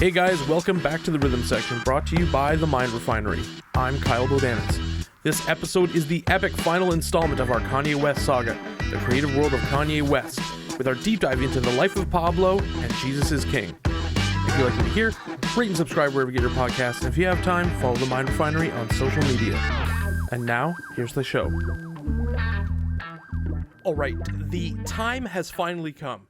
Hey guys, welcome back to the Rhythm Section, brought to you by The Mind Refinery. I'm Kyle Bodanis. This episode is the epic final installment of our Kanye West saga, the creative world of Kanye West, with our deep dive into the life of Pablo and Jesus is King. If you like what you hear, rate and subscribe wherever you get your podcasts, and if you have time, follow The Mind Refinery on social media. And now, here's the show. Alright, the time has finally come.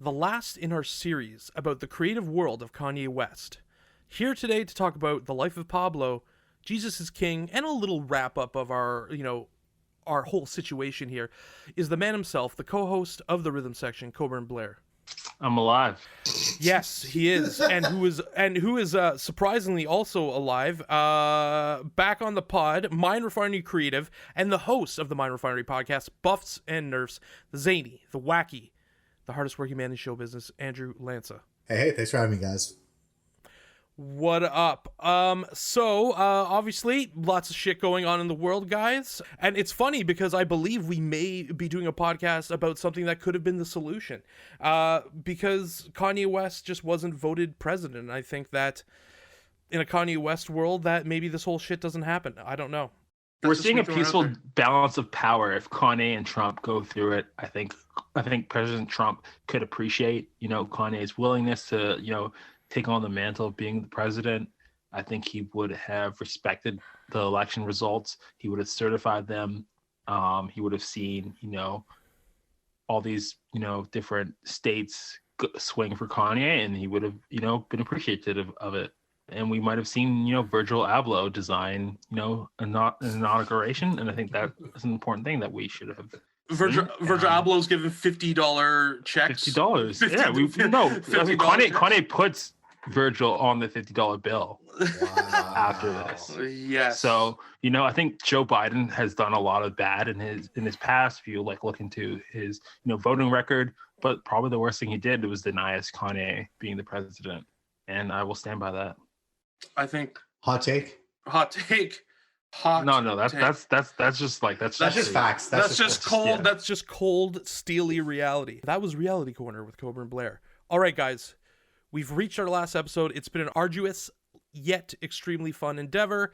The last in our series about the creative world of Kanye West. Here today to talk about the life of Pablo, Jesus is King, and a little wrap-up of our whole situation here, is the man himself, the co-host of the Rhythm Section, Coburn Blair. I'm alive. Yes, he is, and who is surprisingly also alive. Back on the pod, Mind Refinery creative, and the host of the Mind Refinery podcast, Buffs and Nerfs, the zany, the wacky, the hardest working man in show business, Andrew Lanza. Hey, thanks for having me, guys. What up? Obviously, lots of shit going on in the world, guys. And it's funny because I believe we may be doing a podcast about something that could have been the solution. Because Kanye West just wasn't voted president. And I think that in a Kanye West world, that maybe this whole shit doesn't happen. I don't know. We're seeing a peaceful balance of power. If Kanye and Trump go through it, I think President Trump could appreciate, Kanye's willingness to, take on the mantle of being the president. I think he would have respected the election results. He would have certified them. He would have seen, all these, different states swing for Kanye, and he would have, been appreciative of it. And we might have seen, Virgil Abloh design, an inauguration. And I think that is an important thing that we should have. Virgil Abloh's given $50 checks. $50. Yeah, we know. I mean, Kanye puts Virgil on the $50 bill after this. Yes. So, I think Joe Biden has done a lot of bad in his past. If you look into his, voting record, but probably the worst thing he did was deny us Kanye being the president. And I will stand by that. I think hot take. No, that's just facts. That's just cold, steely reality. That was Reality Corner with Coburn Blair. All right, guys, we've reached our last episode. It's been an arduous yet extremely fun endeavor.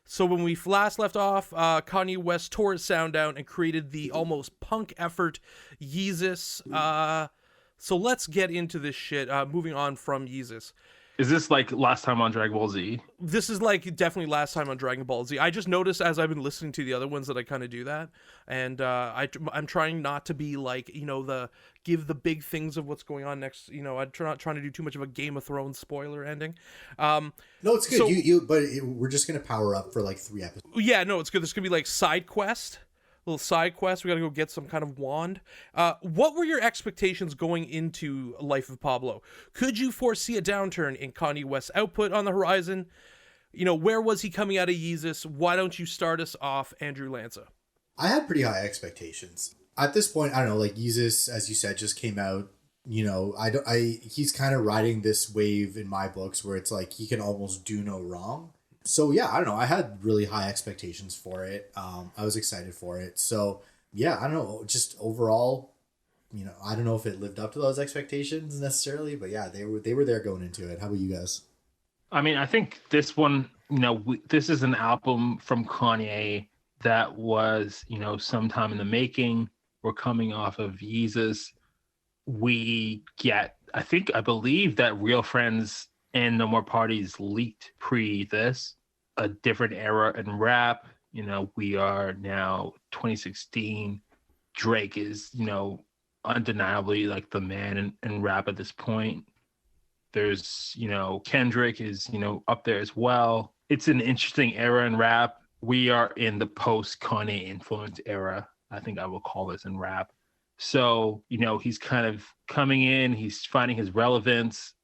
So when we last left off, Kanye West tore his sound down and created the almost punk effort Yeezus. So let's get into this shit. Moving on from Yeezus. Is this like last time on Dragon Ball Z? This is like definitely last time on Dragon Ball Z. I just noticed as I've been listening to the other ones that I kind of do that, and I'm trying not to be like give the big things of what's going on next. I'm not trying to do too much of a Game of Thrones spoiler ending. No, it's good. So, we're just gonna power up for like 3 episodes. Yeah, no, it's good. There's gonna be like side quest. Little side quest. We got to go get some kind of wand. What were your expectations going into Life of Pablo? Could you foresee a downturn in Kanye West's output on the horizon? Where was he coming out of Yeezus? Why don't you start us off, Andrew Lanza? I had pretty high expectations. At this point, I don't know, like Yeezus, as you said, just came out. He's kind of riding this wave in my books where it's like he can almost do no wrong. So yeah, I don't know. I had really high expectations for it. I was excited for it. So yeah, I don't know. Just overall, I don't know if it lived up to those expectations necessarily, but yeah, they were there going into it. How about you guys? I mean, I think this one, this is an album from Kanye that was, sometime in the making. We're coming off of Yeezus. I believe that Real Friends and No More Parties leaked pre this, a different era in rap. We are now 2016. Drake is, undeniably like the man in rap at this point. There's, Kendrick is, up there as well. It's an interesting era in rap. We are in the post-Kanye influence era, I think I will call this in rap. So, he's kind of coming in, he's finding his relevance.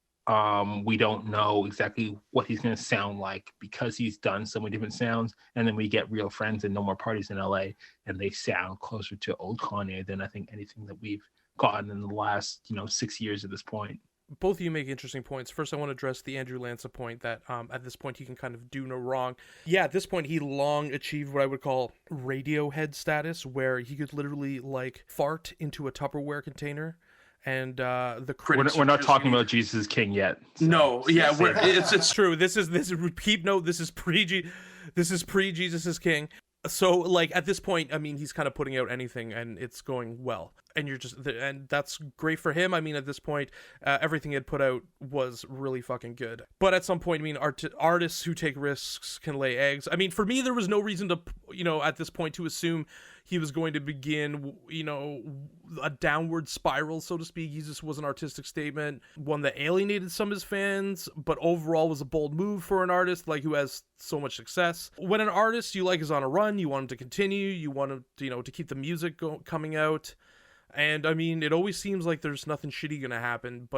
We don't know exactly what he's going to sound like because he's done so many different sounds. And then we get Real Friends and No More Parties in LA, and they sound closer to old Kanye than I think anything that we've gotten in the last, 6 years at this point. Both of you make interesting points. First, I want to address the Andrew Lanza point that at this point he can kind of do no wrong. Yeah, at this point he long achieved what I would call Radiohead status, where he could literally like fart into a Tupperware container and the We're critics. not, we're not talking about Jesus is King yet. So No, yeah, save that. it's true. This is keep note. This is pre Jesus is King. So like at this point, I mean, he's kind of putting out anything, and it's going well, and and that's great for him. I mean, at this point, everything he had put out was really fucking good. But at some point, I mean, artists who take risks can lay eggs. I mean, for me, there was no reason to, at this point, to assume he was going to begin, a downward spiral, so to speak. Jesus was an artistic statement, one that alienated some of his fans, but overall was a bold move for an artist like who has so much success. When an artist you like is on a run, you want him to continue, you want him, to keep the music coming out. And I mean, it always seems like there's nothing shitty gonna happen,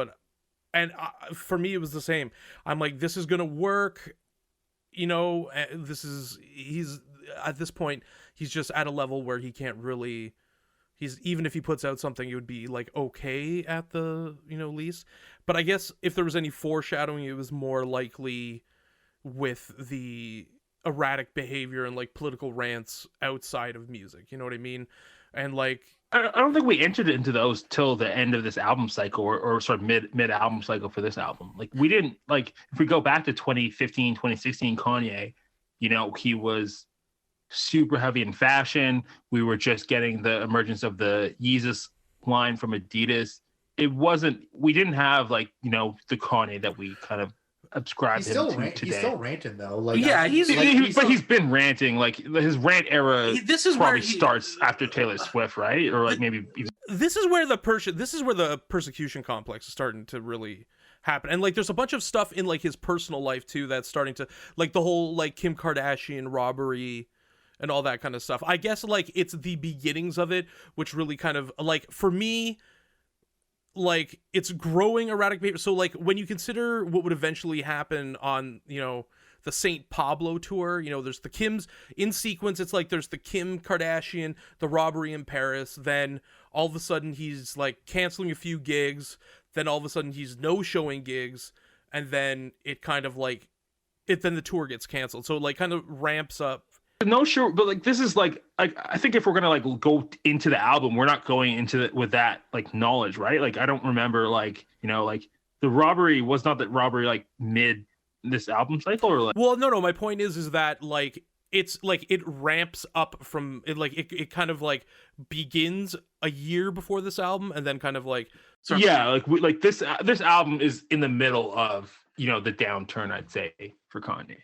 for me, it was the same. I'm like, this is gonna work, he's at this point, he's just at a level where he can't really, even if he puts out something, it would be like okay at the, least. But I guess if there was any foreshadowing, it was more likely with the erratic behavior and like political rants outside of music, you know what I mean? And like, I don't think we entered into those till the end of this album cycle or sort of mid album cycle for this album. Like we didn't, like if we go back to 2015, 2016 Kanye, he was super heavy in fashion. We were just getting the emergence of the Yeezus line from Adidas. We didn't have like, the Kanye that we kind of ascribed him to today. He's still ranting though. Like, yeah, he's been ranting. Like his rant era this is probably where starts after Taylor Swift, right? Or like maybe this is where the persecution complex is starting to really happen. And like there's a bunch of stuff in like his personal life too that's starting to, like the whole like Kim Kardashian robbery and all that kind of stuff. I guess like it's the beginnings of it which really kind of, like, for me, like it's growing erratic behavior. So like when you consider what would eventually happen on, the St. Pablo tour, there's the Kims in sequence. It's like there's the Kim Kardashian, the robbery in Paris. Then all of a sudden he's like canceling a few gigs. Then all of a sudden he's no showing gigs. And then it kind of like then the tour gets canceled. So it like kind of ramps up. No, sure, but like this is like I think if we're gonna like go into the album, we're not going into it with that like knowledge, right? Like I don't remember like like the robbery was not that robbery like mid this album cycle or like. Well, no. My point is that like it's like it ramps up from it, like it kind of like begins a year before this album and then kind of like. Like this album is in the middle of the downturn, I'd say, for Kanye.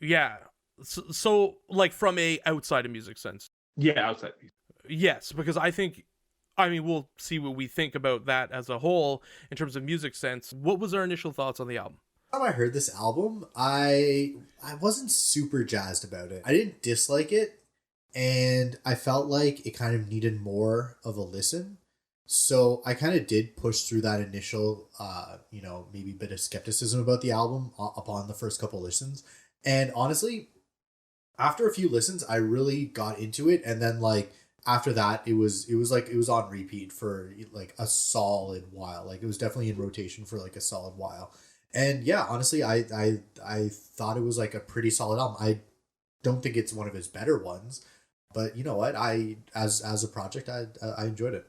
Yeah. So like from a outside of music sense. Yeah, outside of music. Yes, because I mean, we'll see what we think about that as a whole in terms of music sense. What was our initial thoughts on the album? When I heard this album, I wasn't super jazzed about it. I didn't dislike it, and I felt like it kind of needed more of a listen. So I kind of did push through that initial, maybe bit of skepticism about the album upon the first couple listens. And honestly, after a few listens, I really got into it, and then like after that, it was on repeat for like a solid while. Like it was definitely in rotation for like a solid while. And yeah, honestly, I thought it was like a pretty solid album. I don't think it's one of his better ones, but you know what? As a project, I enjoyed it.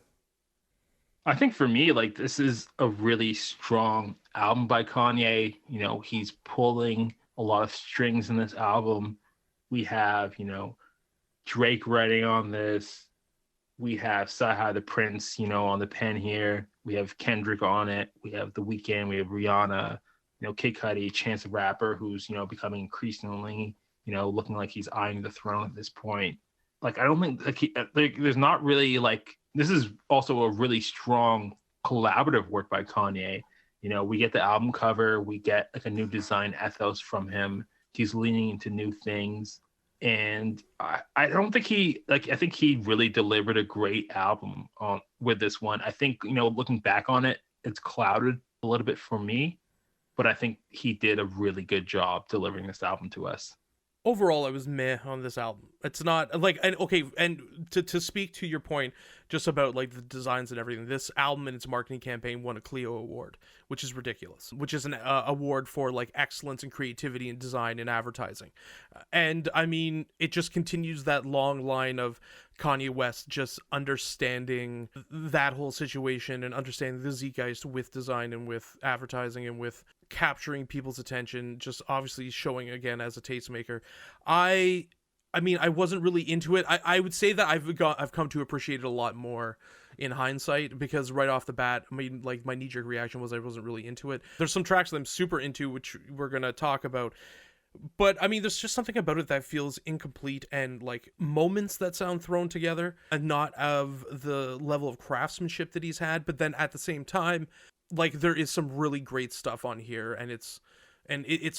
I think for me, like this is a really strong album by Kanye. He's pulling a lot of strings in this album. We have, Drake writing on this. We have Saha the Prince, on the pen here. We have Kendrick on it. We have The Weeknd. We have Rihanna. Kid Cudi, Chance the Rapper, who's becoming increasingly, looking like he's eyeing the throne at this point. Like I don't think there's not really like this is also a really strong collaborative work by Kanye. We get the album cover, we get like a new design ethos from him. He's leaning into new things. And I don't think I think he really delivered a great album with this one. I think, looking back on it, it's clouded a little bit for me, but I think he did a really good job delivering this album to us. Overall, I was meh on this album. It's not like, and okay, and to speak to your point just about like the designs and everything, this album and its marketing campaign won a Clio Award, which is ridiculous, which is an award for like excellence and creativity in design and advertising. And I mean, it just continues that long line of Kanye West just understanding that whole situation and understanding the zeitgeist with design and with advertising and with capturing people's attention, just obviously showing again as a tastemaker. I mean, I wasn't really into it. I would say that I've come to appreciate it a lot more in hindsight, because right off the bat, I mean, like, my knee-jerk reaction was I wasn't really into it. There's some tracks that I'm super into, which we're gonna talk about, but I mean, there's just something about it that feels incomplete, and like moments that sound thrown together and not of the level of craftsmanship that he's had. But then at the same time, like, there is some really great stuff on here, and it's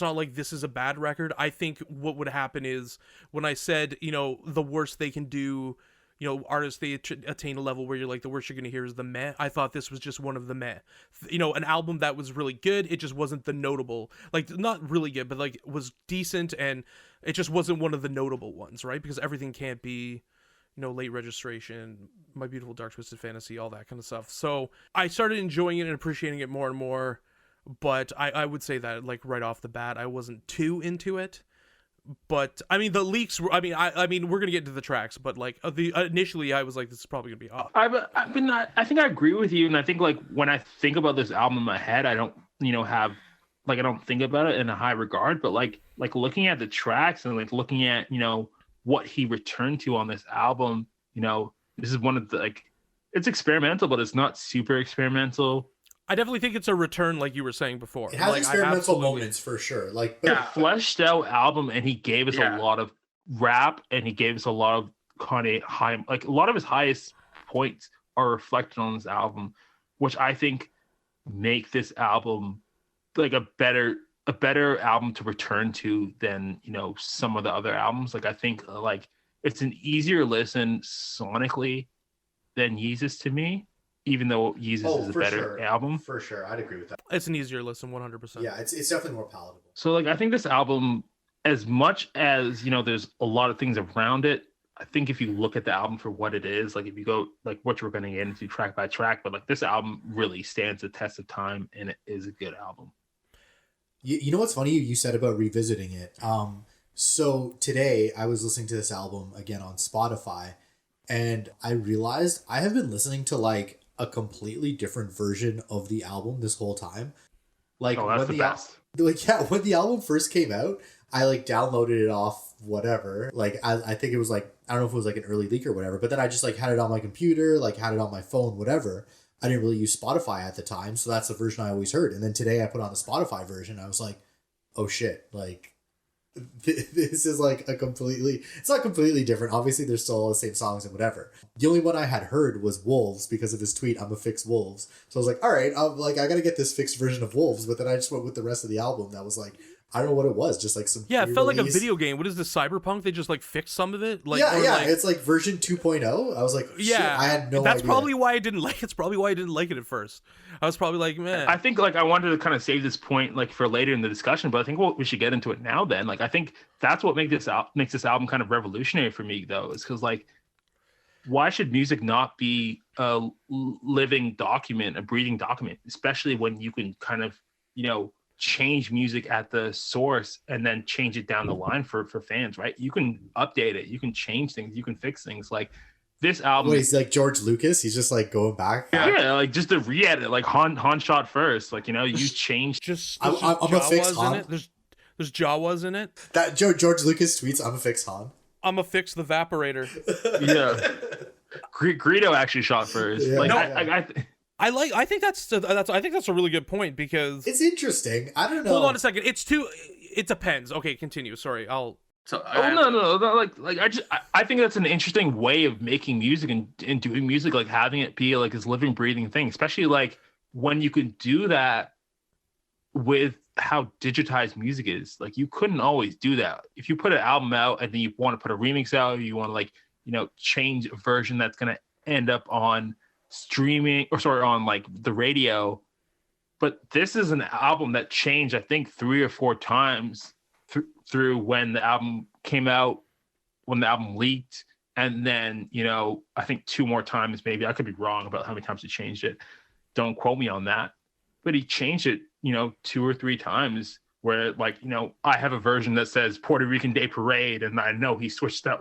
not like this is a bad record. I think what would happen is, when I said, you know, the worst they can do, you know, artists, they attain a level where you're like, the worst you're gonna hear is the meh. I thought this was just one of the meh. You know, an album that was really good, it just wasn't the notable, like, not really good, but like was decent, and it just wasn't one of the notable ones, right? Because everything can't be, you know, Late Registration, My Beautiful Dark Twisted Fantasy, all that kind of stuff. So I started enjoying it and appreciating it more and more, but I would say that, like, right off the bat, I wasn't too into it. But I mean, the leaks were, I mean, we're gonna get into the tracks, but like initially I was like, this is probably gonna be off. I think I agree with you, and I think, like, when I think about this album in my head, I don't, you know, have, like, I don't think about it in a high regard, but like looking at the tracks and like looking at, you know, what he returned to on this album, you know, this is one of the, like, it's experimental, but it's not super experimental. I definitely think it's a return, like you were saying before. It has like, experimental moments for sure. Like, but Yeah, fleshed out album, and he gave us a lot of rap, and he gave us a lot of Kanye high, like a lot of his highest points are reflected on this album, which I think make this album like a better album to return to than, you know, some of the other albums. Like, I think like it's an easier listen sonically than Jesus to me, even though Jesus is a better album. For sure, I'd agree with that. It's an easier listen, 100%. Yeah, it's definitely more palatable. So, like, I think this album, as much as, you know, there's a lot of things around it, I think if you look at the album for what it is, like, if you go, like, what you're going to get into track by track, but like this album really stands the test of time, and it is a good album. You know what's funny you said about revisiting it? So today I was listening to this album again on Spotify, and I realized I have been listening to like a completely different version of the album this whole time. Like, that's the best. When the album first came out, I like downloaded it off whatever. Like, I think it was like, I don't know if it was like an early leak or whatever, but then I just like had it on my computer, like had it on my phone, whatever. I didn't really use Spotify at the time, so that's the version I always heard. And then today I put on the Spotify version. I was like, oh shit, like, this is like it's not completely different. Obviously there's still all the same songs and whatever. The only one I had heard was Wolves because of his tweet, I'm a fix Wolves. So I was like, all right, I gotta get this fixed version of Wolves. But then I just went with the rest of the album. That was like, I don't know what it was, just like some it felt like a video game. What is this, Cyberpunk? They just like fixed some of it. Like, like, it's like version 2.0. I was like, shit, I had no idea. That's probably why I didn't like. It's probably why I didn't like it at first. I was probably like, man. I think, like, I wanted to kind of save this point like for later in the discussion, but I think we should get into it now. Then, like, I think that's what makes this album kind of revolutionary for me, though, is because, like, why should music not be a living document, a breathing document, especially when you can kind of, you know, change music at the source and then change it down the line for fans, right? You can update it, you can change things, you can fix things. Like, this album, he's like George Lucas, he's just like going back. Yeah, like just to re-edit, like Han shot first, like, you know, you changed. Just I'm a fix Han. In it. There's Jawas in it. That George Lucas tweets, I'm a fix Han. I'm a fix the Vaporator. Yeah. Greedo actually shot first. Yeah, like, I think that's a really good point, because it's interesting. I don't know. Hold on a second. It depends. Okay, continue. Sorry. No. Like I think that's an interesting way of making music and doing music, like having it be like this living, breathing thing, especially like when you can do that with how digitized music is. Like, you couldn't always do that. If you put an album out and then you want to put a remix out, you want to, like, you know, change a version that's going to end up on streaming on like the radio. But this is an album that changed, I think, 3 or 4 times through when the album came out, when the album leaked, and then, you know, I think 2 more times, maybe. I could be wrong about how many times he changed it. Don't quote me on that. But he changed it, you know, 2 or 3 times where, like, you know, I have a version that says Puerto Rican Day Parade, and I know he switched that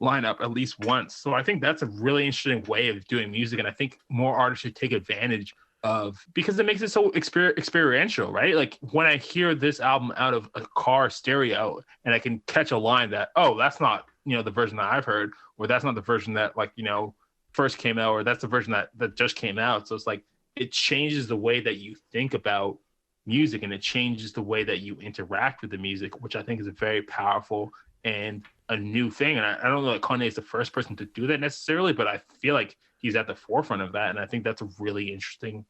lineup at least once. So I think that's a really interesting way of doing music. And I think more artists should take advantage of, because it makes it so experiential, right? Like when I hear this album out of a car stereo and I can catch a line that, oh, that's not, you know, the version that I've heard, or that's not the version that, like, you know, first came out, or that's the version that just came out. So it's like, it changes the way that you think about music, and it changes the way that you interact with the music, which I think is a very powerful and a new thing. And I don't know that Kanye is the first person to do that necessarily, but I feel like he's at the forefront of that. And I think that's a really interesting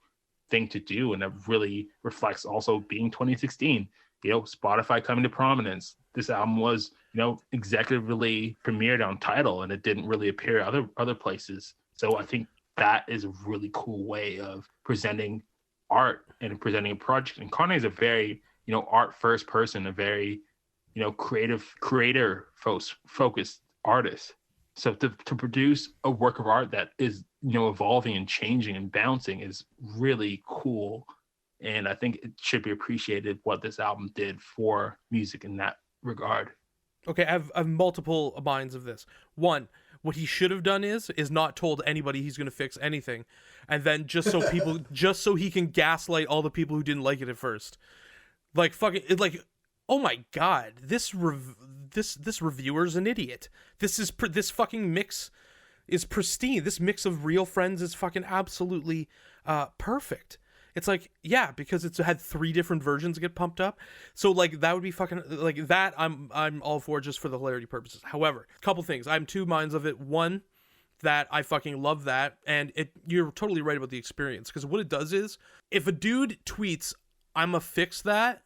thing to do. And it really reflects also being 2016, you know, Spotify coming to prominence. This album was, you know, executively premiered on Tidal, and it didn't really appear other places. So I think that is a really cool way of presenting art and presenting a project. And Kanye is a very, you know, art first person, a very, you know, creator focused artist. So to produce a work of art that is, you know, evolving and changing and bouncing is really cool. And I think it should be appreciated what this album did for music in that regard. Okay, I have multiple minds of this. One, what he should have done is not told anybody he's going to fix anything, and then just so he can gaslight all the people who didn't like it at first. Like fucking, like, oh my god, this reviewer's an idiot. This fucking mix is pristine. This mix of Real Friends is fucking absolutely perfect. It's like, yeah, because it's had 3 different versions get pumped up. So like that would be fucking like that. I'm all for, just for the hilarity purposes. However, a couple things. I'm 2 minds of it. One, that I fucking love that, and you're totally right about the experience, because what it does is, if a dude tweets, "I'ma fix that,"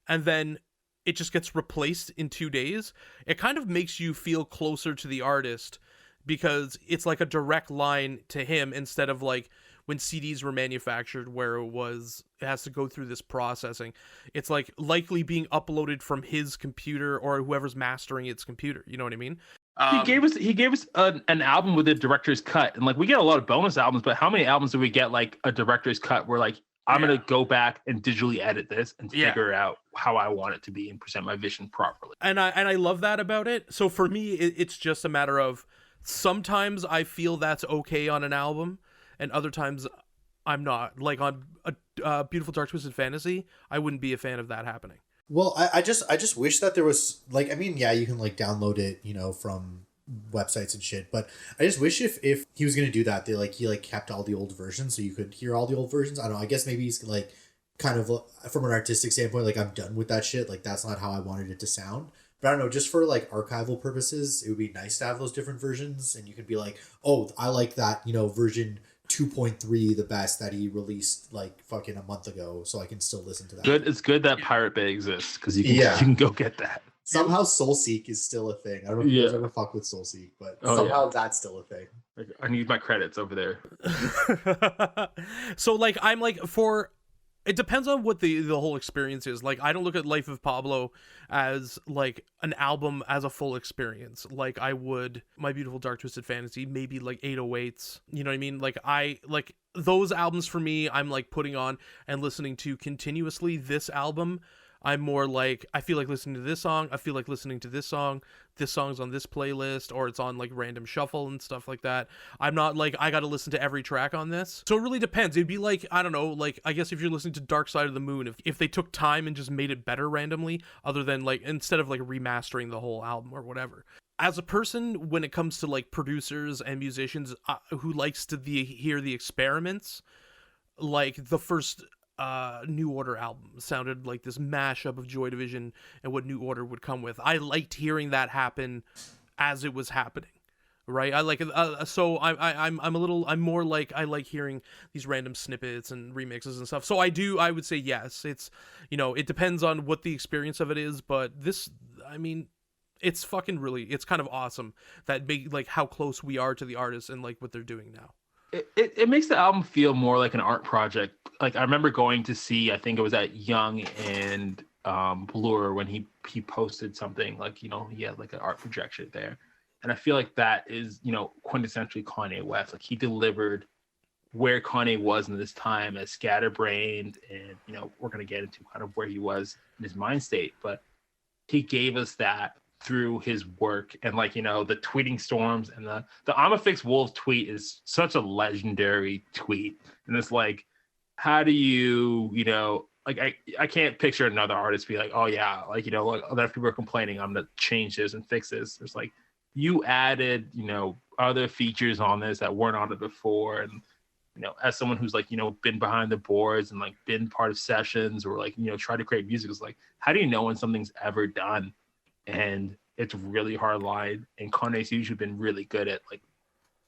and then it just gets replaced in 2 days, it kind of makes you feel closer to the artist, because it's like a direct line to him, instead of like when CDs were manufactured where it has to go through this processing. It's like likely being uploaded from his computer or whoever's mastering its computer. You know what I mean? He gave us an album with a director's cut, and like we get a lot of bonus albums, but how many albums do we get like a director's cut where like I'm gonna go back and digitally edit this and figure out how I want it to be and present my vision properly. And I love that about it. So for me, it's just a matter of, sometimes I feel that's okay on an album, and other times I'm not. Like on a Beautiful Dark Twisted Fantasy, I wouldn't be a fan of that happening. Well, I just wish that there was, like, I mean, yeah, you can like download it, you know, from websites and shit, but I just wish if he was gonna do that, he kept all the old versions so you could hear all the old versions. I don't know, I guess maybe he's like, kind of from an artistic standpoint, like, I'm done with that shit, like that's not how I wanted it to sound. But I don't know, just for like archival purposes, it would be nice to have those different versions, and you could be like, oh, I like that, you know, version 2.3 the best that he released like fucking a month ago, so I can still listen to that. It's good that Pirate Bay exists, because you can go get that. Somehow SoulSeek is still a thing. I don't know if you guys ever fuck with SoulSeek, but somehow that's still a thing. I need my credits over there. So like, I'm like, it depends on what the whole experience is. Like, I don't look at Life of Pablo as like an album as a full experience, like I would My Beautiful Dark Twisted Fantasy, maybe like 808s. You know what I mean? Like, I like those albums for me, I'm like putting on and listening to continuously. This album, I'm more like, I feel like listening to this song, I feel like listening to this song's on this playlist, or it's on like random shuffle and stuff like that. I'm not like, I gotta listen to every track on this. So it really depends. It'd be like, I don't know, like, I guess if you're listening to Dark Side of the Moon, if they took time and just made it better randomly, other than like, instead of like remastering the whole album or whatever. As a person, when it comes to like producers and musicians who likes to hear the experiments, like the first New Order album sounded like this mashup of Joy Division and what New Order would come with. I liked hearing that happen as it was happening, right? I like it. So I'm more like, I like hearing these random snippets and remixes and stuff. So I would say yes. It's, you know, it depends on what the experience of it is, but this, I mean, it's fucking really, it's kind of awesome that like how close we are to the artists and like what they're doing now. It makes the album feel more like an art project. Like I remember going to see, I think it was at Young and blur when he posted something like, he had like an art projection there. And I feel like that is, quintessentially Kanye West. Like he delivered where Kanye was in this time as scatterbrained, and we're going to get into kind of where he was in his mind state, but he gave us that through his work. And like, the tweeting storms, and the I'ma fix Wolves tweet is such a legendary tweet. And it's like, how do you, like I can't picture another artist be like, oh yeah, like, like other people are complaining, I'm gonna change this and fix this. It's like you added, other features on this that weren't on it before. And as someone who's like, been behind the boards and like been part of sessions, or like, try to create music, is like, how do you know when something's ever done? And it's really hard line. And Kanye's usually been really good at like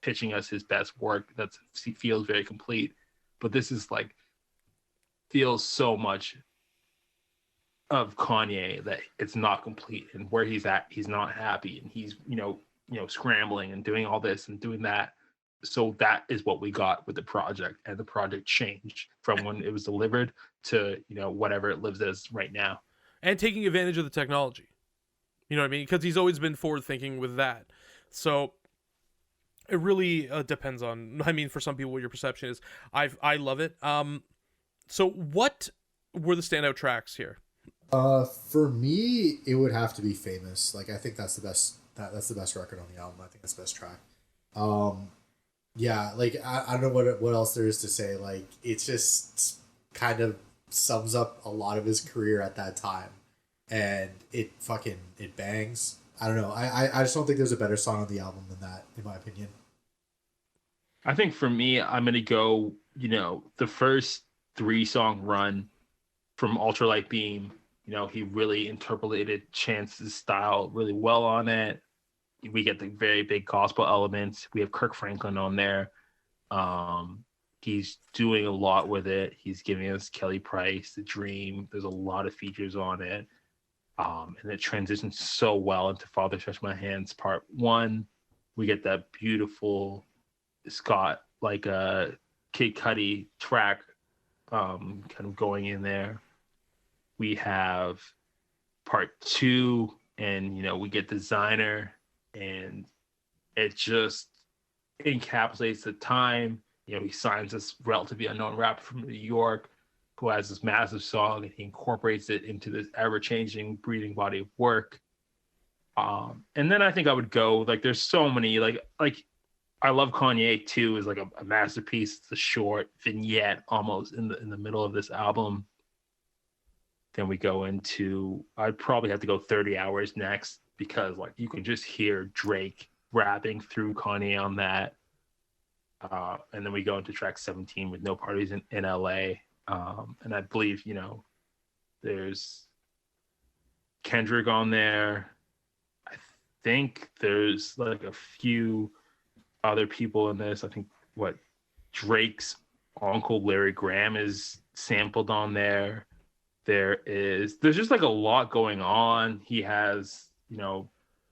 pitching us his best work that feels very complete. But this is like, feels so much of Kanye that it's not complete, and where he's at, he's not happy, and he's, scrambling and doing all this and doing that. So that is what we got with the project, and the project changed from when it was delivered to, whatever it lives as right now. And taking advantage of the technology. You know what I mean? Because he's always been forward thinking with that. So it really depends on, I mean, for some people, what your perception is. I love it. So what were the standout tracks here? For me, it would have to be Famous. Like, I think that's the best. That's the best record on the album. I think that's the best track. Yeah, like I don't know what else there is to say. Like, it's just kind of sums up a lot of his career at that time, and it bangs. I don't know. I just don't think there's a better song on the album than that, in my opinion. I think for me, I'm gonna go, the first 3-song run from Ultralight Beam. He really interpolated Chance's style really well on it. We get the very big gospel elements. We have Kirk Franklin on there. He's doing a lot with it. He's giving us Kelly Price, The Dream. There's a lot of features on it. And it transitions so well into Father Stretch My Hands Part 1. We get that beautiful Scott, like a Kid Cudi track kind of going in there. We have Part 2, and we get Designer, and it just encapsulates the time. He signs this relatively unknown rapper from New York who has this massive song, and he incorporates it into this ever-changing, breathing body of work. And then I think I would go, like, there's so many, like I Love Kanye 2 is like a masterpiece. It's a short vignette almost in the middle of this album. Then we go into, I'd probably have to go 30 Hours next, because like you can just hear Drake rapping through Kanye on that. And then we go into track 17 with No Parties in LA. And I believe, there's Kendrick on there. I think there's like a few other people in this. I think Drake's uncle Larry Graham is sampled on there. There's just like a lot going on. He has,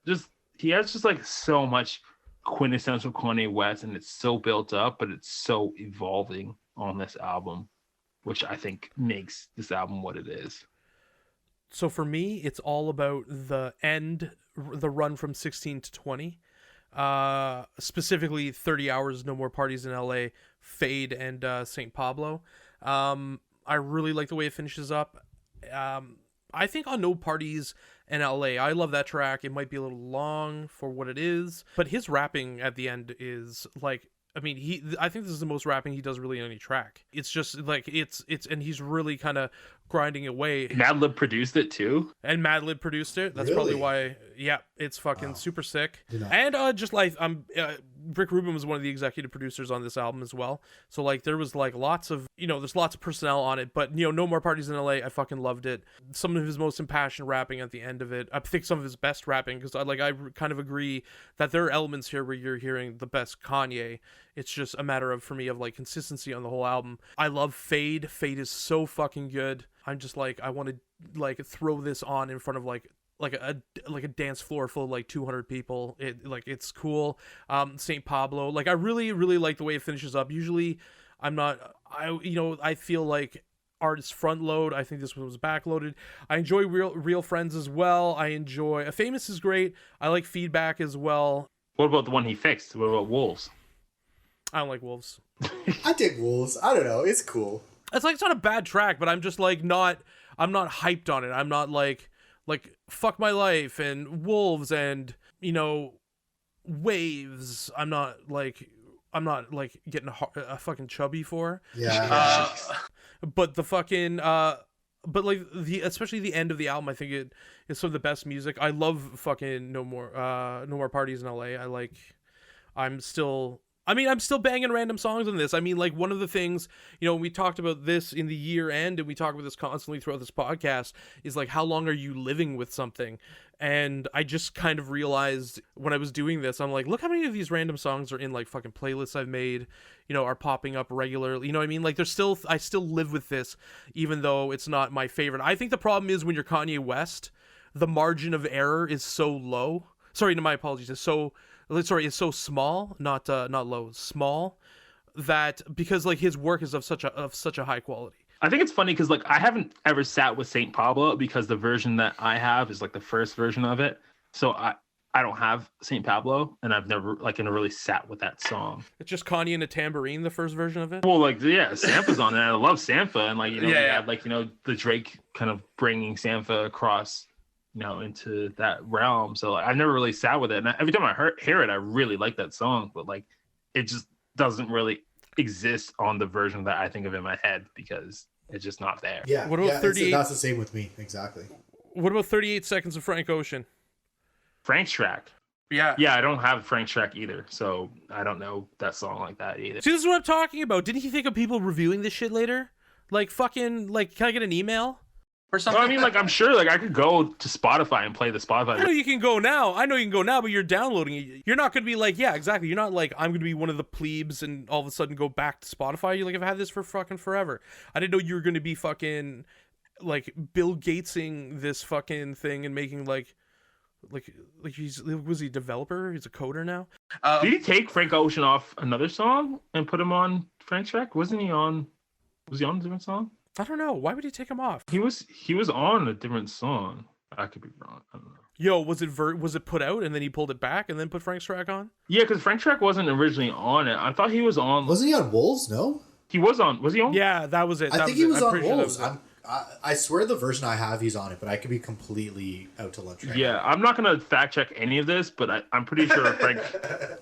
just like so much quintessential Kanye West, and it's so built up, but it's so evolving on this album, which I think makes this album what it is. So for me, it's all about the run from 16 to 20. Specifically 30 Hours, No More Parties in LA, Fade, and St. Pablo. I really like the way it finishes up. I think on No Parties in LA, I love that track. It might be a little long for what it is, but his rapping at the end is like, I mean, I think this is the most rapping he does really in any track. It's just like, and he's really kind of grinding away. Madlib produced it too. And Madlib produced it. That's Really? probably why. Yeah, it's fucking super sick. You know. And just like Rick Rubin was one of the executive producers on this album as well. So like there was like lots of, there's lots of personnel on it, but No More Parties in LA, I fucking loved it. Some of his most impassioned rapping at the end of it. I think some of his best rapping, because I kind of agree that there are elements here where you're hearing the best Kanye. It's just a matter of, for me, of like consistency on the whole album. I love Fade. Fade is so fucking good. I'm just like, I want to like throw this on in front of like a dance floor full of like 200 people. It's cool. St. Pablo, like I really like the way it finishes up. Usually I feel like artist front load. I think this one was back loaded. I enjoy Real Friends as well. I enjoy Famous is great. I like Feedback as well. What about the one he fixed? What about Wolves? I don't like Wolves. I dig Wolves. I don't know. It's cool. It's like, it's not a bad track, but I'm just like I'm not hyped on it. I'm not like Fuck My Life and Wolves and, you know, Waves. I'm not like getting a fucking chubby for. Yeah. But the fucking but like especially the end of the album, I think it is some of the best music. I love fucking No More Parties in LA. I'm still banging random songs on this. I mean, like, one of the things, you know, we talked about this in the year end, and we talk about this constantly throughout this podcast, is like, how long are you living with something? And I just kind of realized when I was doing this, I'm like, look how many of these random songs are in like fucking playlists I've made, you know, are popping up regularly. You know what I mean? Like, I still live with this, even though it's not my favorite. I think the problem is when you're Kanye West, the margin of error is so low. Sorry, no, my apologies. It's so small, not low, small, that because like his work is of such a high quality. I think it's funny because like I haven't ever sat with Saint Pablo because the version that I have is like the first version of it. So I don't have Saint Pablo, and I've never really sat with that song. It's just Kanye and a tambourine, the first version of it. Well, like, yeah, Sampha's on it. I love Sampha, and like, you know, we had like, you know, the Drake kind of bringing Sampha across, you know, into that realm. So like, I've never really sat with it, and every time I hear it, I really like that song, but like, it just doesn't really exist on the version that I think of in my head because it's just not there. Yeah. What about 38? That's the same with me. Exactly. What about 38 Seconds of Frank Ocean? Frank's track. Yeah. Yeah, I don't have Frank's track either, so I don't know that song like that either. See, this is what I'm talking about. Didn't he think of people reviewing this shit later? Like, fucking, like, can I get an email? Or something. Well, I mean, like, I'm sure, like, I could go to Spotify and play the Spotify. I know you can go now, but you're downloading it. You're not going to be like, yeah, exactly. You're not like, I'm going to be one of the plebes and all of a sudden go back to Spotify. You're like, I've had this for fucking forever. I didn't know you were going to be fucking, like, Bill Gatesing this fucking thing and making, like was he a developer? He's a coder now? Did he take Frank Ocean off another song and put him on Frank's track? Was he on a different song? I don't know. Why would he take him off? He was on a different song. I could be wrong. I don't know. Yo, was it put out and then he pulled it back and then put Frank's track on? Yeah, because Frank's track wasn't originally on it. I thought he was on. Wasn't he on Wolves? No. He was on. Was he on? Yeah, that was it. I think he was on Wolves. Sure I swear the version I have, he's on it, but I could be completely out to lunch. Right Yeah, now. I'm not gonna fact check any of this, but I'm pretty sure Frank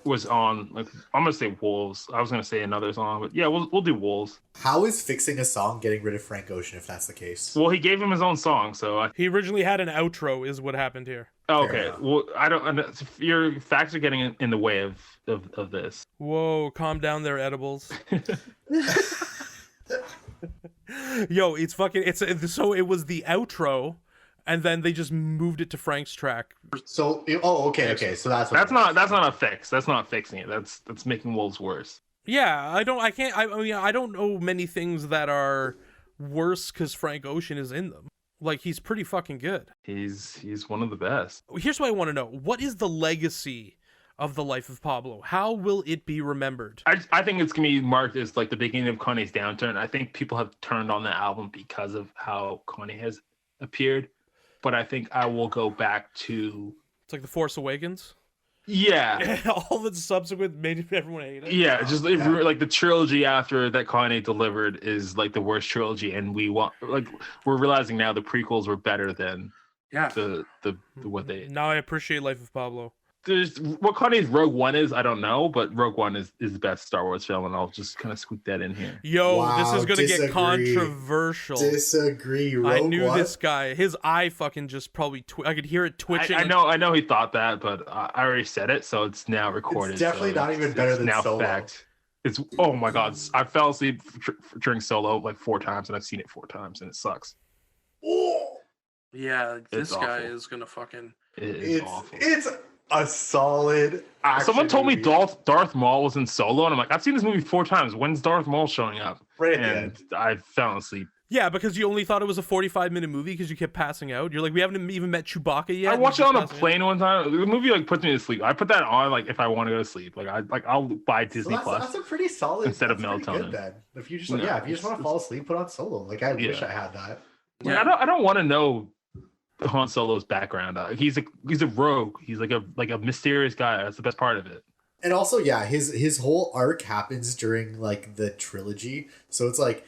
was on. Like, I'm gonna say Wolves. I was gonna say another song, but yeah, we'll do Wolves. How is fixing a song getting rid of Frank Ocean if that's the case? Well, he gave him his own song, so He originally had an outro, is what happened here. okay. Well, I don't. Your facts are getting in the way of this. Whoa, calm down there, edibles. Yo, so it was the outro, and then they just moved it to Frank's track. So, okay. So that's not a fix. That's not fixing it. That's making Wolves worse. Yeah, I don't know many things that are worse because Frank Ocean is in them. Like, he's pretty fucking good. He's one of the best. Here's what I want to know: what is the legacy of the life of Pablo? How will it be remembered? I think it's gonna be marked as like the beginning of Kanye's downturn. I think people have turned on the album because of how Kanye has appeared, but I think I will go back to It's like The Force Awakens. Yeah. All the subsequent made everyone hate it. Yeah, just like the trilogy after that Kanye delivered is like the worst trilogy, and we're realizing now the prequels were better than the what they. Now I appreciate Life of Pablo. There's what Kanye's Rogue One is, I don't know, but Rogue One is the best Star Wars film, and I'll just kind of squeak that in here. Yo, Wow, this is gonna disagree. get controversial. Disagree. I knew this guy. His eye fucking just probably. I could hear it twitching. I know he thought that, but I already said it, so it's now recorded. It's definitely not even better than now Solo. Fact. It's oh my god! I fell asleep during Solo like 4 times, and I've seen it 4 times, and it sucks. Oh, Yeah, this guy awful. is gonna fucking. It is awful. It's a solid action Someone told me movie. Darth Maul was in Solo, and I'm like, I've seen this movie 4 times. When's Darth Maul showing up? Right at the And end. I fell asleep. Yeah, because you only thought it was a 45-minute movie because you kept passing out. You're like, we haven't even met Chewbacca yet. I and watched it you're on a just passing plane one time. The movie like puts me to sleep. I put that on like if I want to go to sleep. I'll buy Disney So Plus that's a pretty solid instead of that's pretty melatonin. good then. If you just No, if you just want to fall asleep, put on Solo. Like I wish Yeah. I had that. Like, Yeah. I don't want to know Han Solo's background. He's a rogue. He's like a mysterious guy. That's the best part of it. And also, yeah, his whole arc happens during like the trilogy, so it's like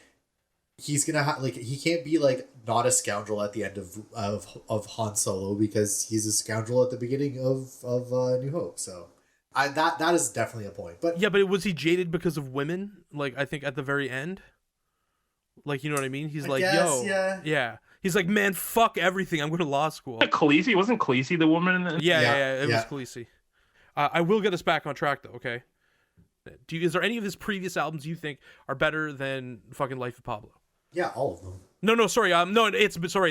he's gonna have like he can't be like not a scoundrel at the end of Han Solo because he's a scoundrel at the beginning of New Hope. So that is definitely a point. But Yeah, but was he jaded because of women? Like, I think at the very end. Like, you know what I mean? He's I like, guess, yo, yeah. He's like, man, fuck everything. I'm going to law school. Khaleesi wasn't Khaleesi the woman in the Yeah, it Yeah. was Khaleesi. I will get us back on track, though, okay? Is there any of his previous albums you think are better than fucking Life of Pablo? Yeah, all of them. No, sorry.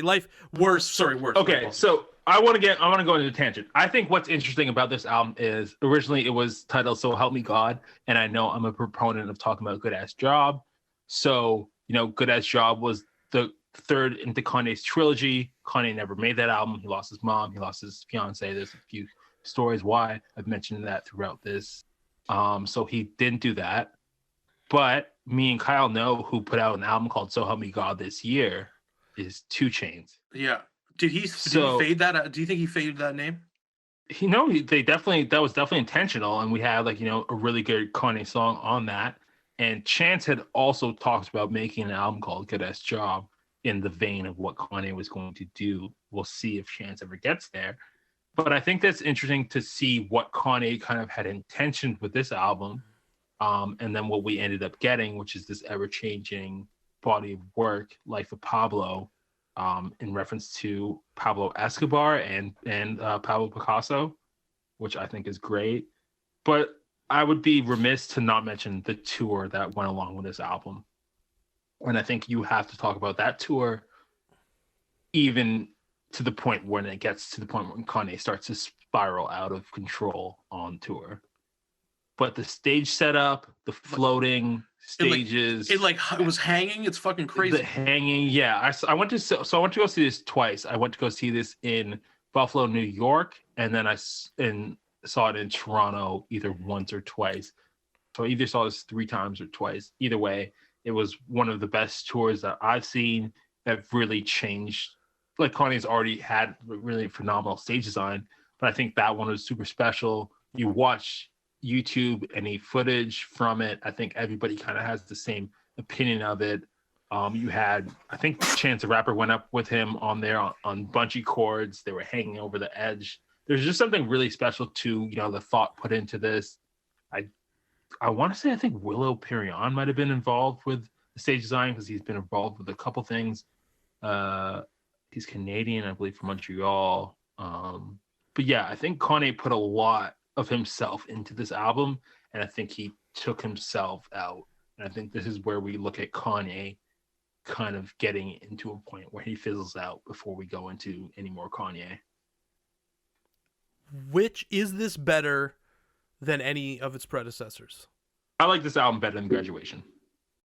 Life worse. Sorry, worse. Okay, so I want to go into a tangent. I think what's interesting about this album is originally it was titled "So Help Me God," and I know I'm a proponent of talking about "Good Ass Job." So "Good Ass Job" was the third into Kanye's trilogy. Kanye never made that album. He lost his mom. He lost his fiance. There's a few stories why I've mentioned that throughout this. So he didn't do that. But me and Kyle know who put out an album called "So Help Me God" this year is 2 Chainz. Yeah. Did he fade that? Do you think he faded that name? That was definitely intentional, and we had a really good Kanye song on that. And Chance had also talked about making an album called "Good Ass Job" in the vein of what Kanye was going to do. We'll see if Chance ever gets there. But I think that's interesting to see what Kanye kind of had intentioned with this album. And then what we ended up getting, which is this ever-changing body of work, Life of Pablo, in reference to Pablo Escobar and Pablo Picasso, which I think is great. But I would be remiss to not mention the tour that went along with this album. And I think you have to talk about that tour, even to the point when it gets to the point when Kanye starts to spiral out of control on tour. But the stage setup, the floating stages, It was hanging. It's fucking crazy. the hanging. Yeah, I went to go see this twice. I went to go see this in Buffalo, New York, and then I saw it in Toronto either once or twice. So I either saw this 3 times or twice. Either way, it was one of the best tours that I've seen that really changed. Like Kanye's already had really phenomenal stage design, but I think that one was super special. You watch YouTube, any footage from it, I think everybody kind of has the same opinion of it. You had, I think Chance the Rapper went up with him on there on bungee cords. They were hanging over the edge. There's just something really special to, the thought put into this. I want to say, I think Willow Perion might have been involved with the stage design because he's been involved with a couple things. He's Canadian, I believe, from Montreal. But yeah, I think Kanye put a lot of himself into this album, and I think he took himself out. And I think this is where we look at Kanye kind of getting into a point where he fizzles out before we go into any more Kanye. Which is this better than any of its predecessors? I like this album better than Graduation.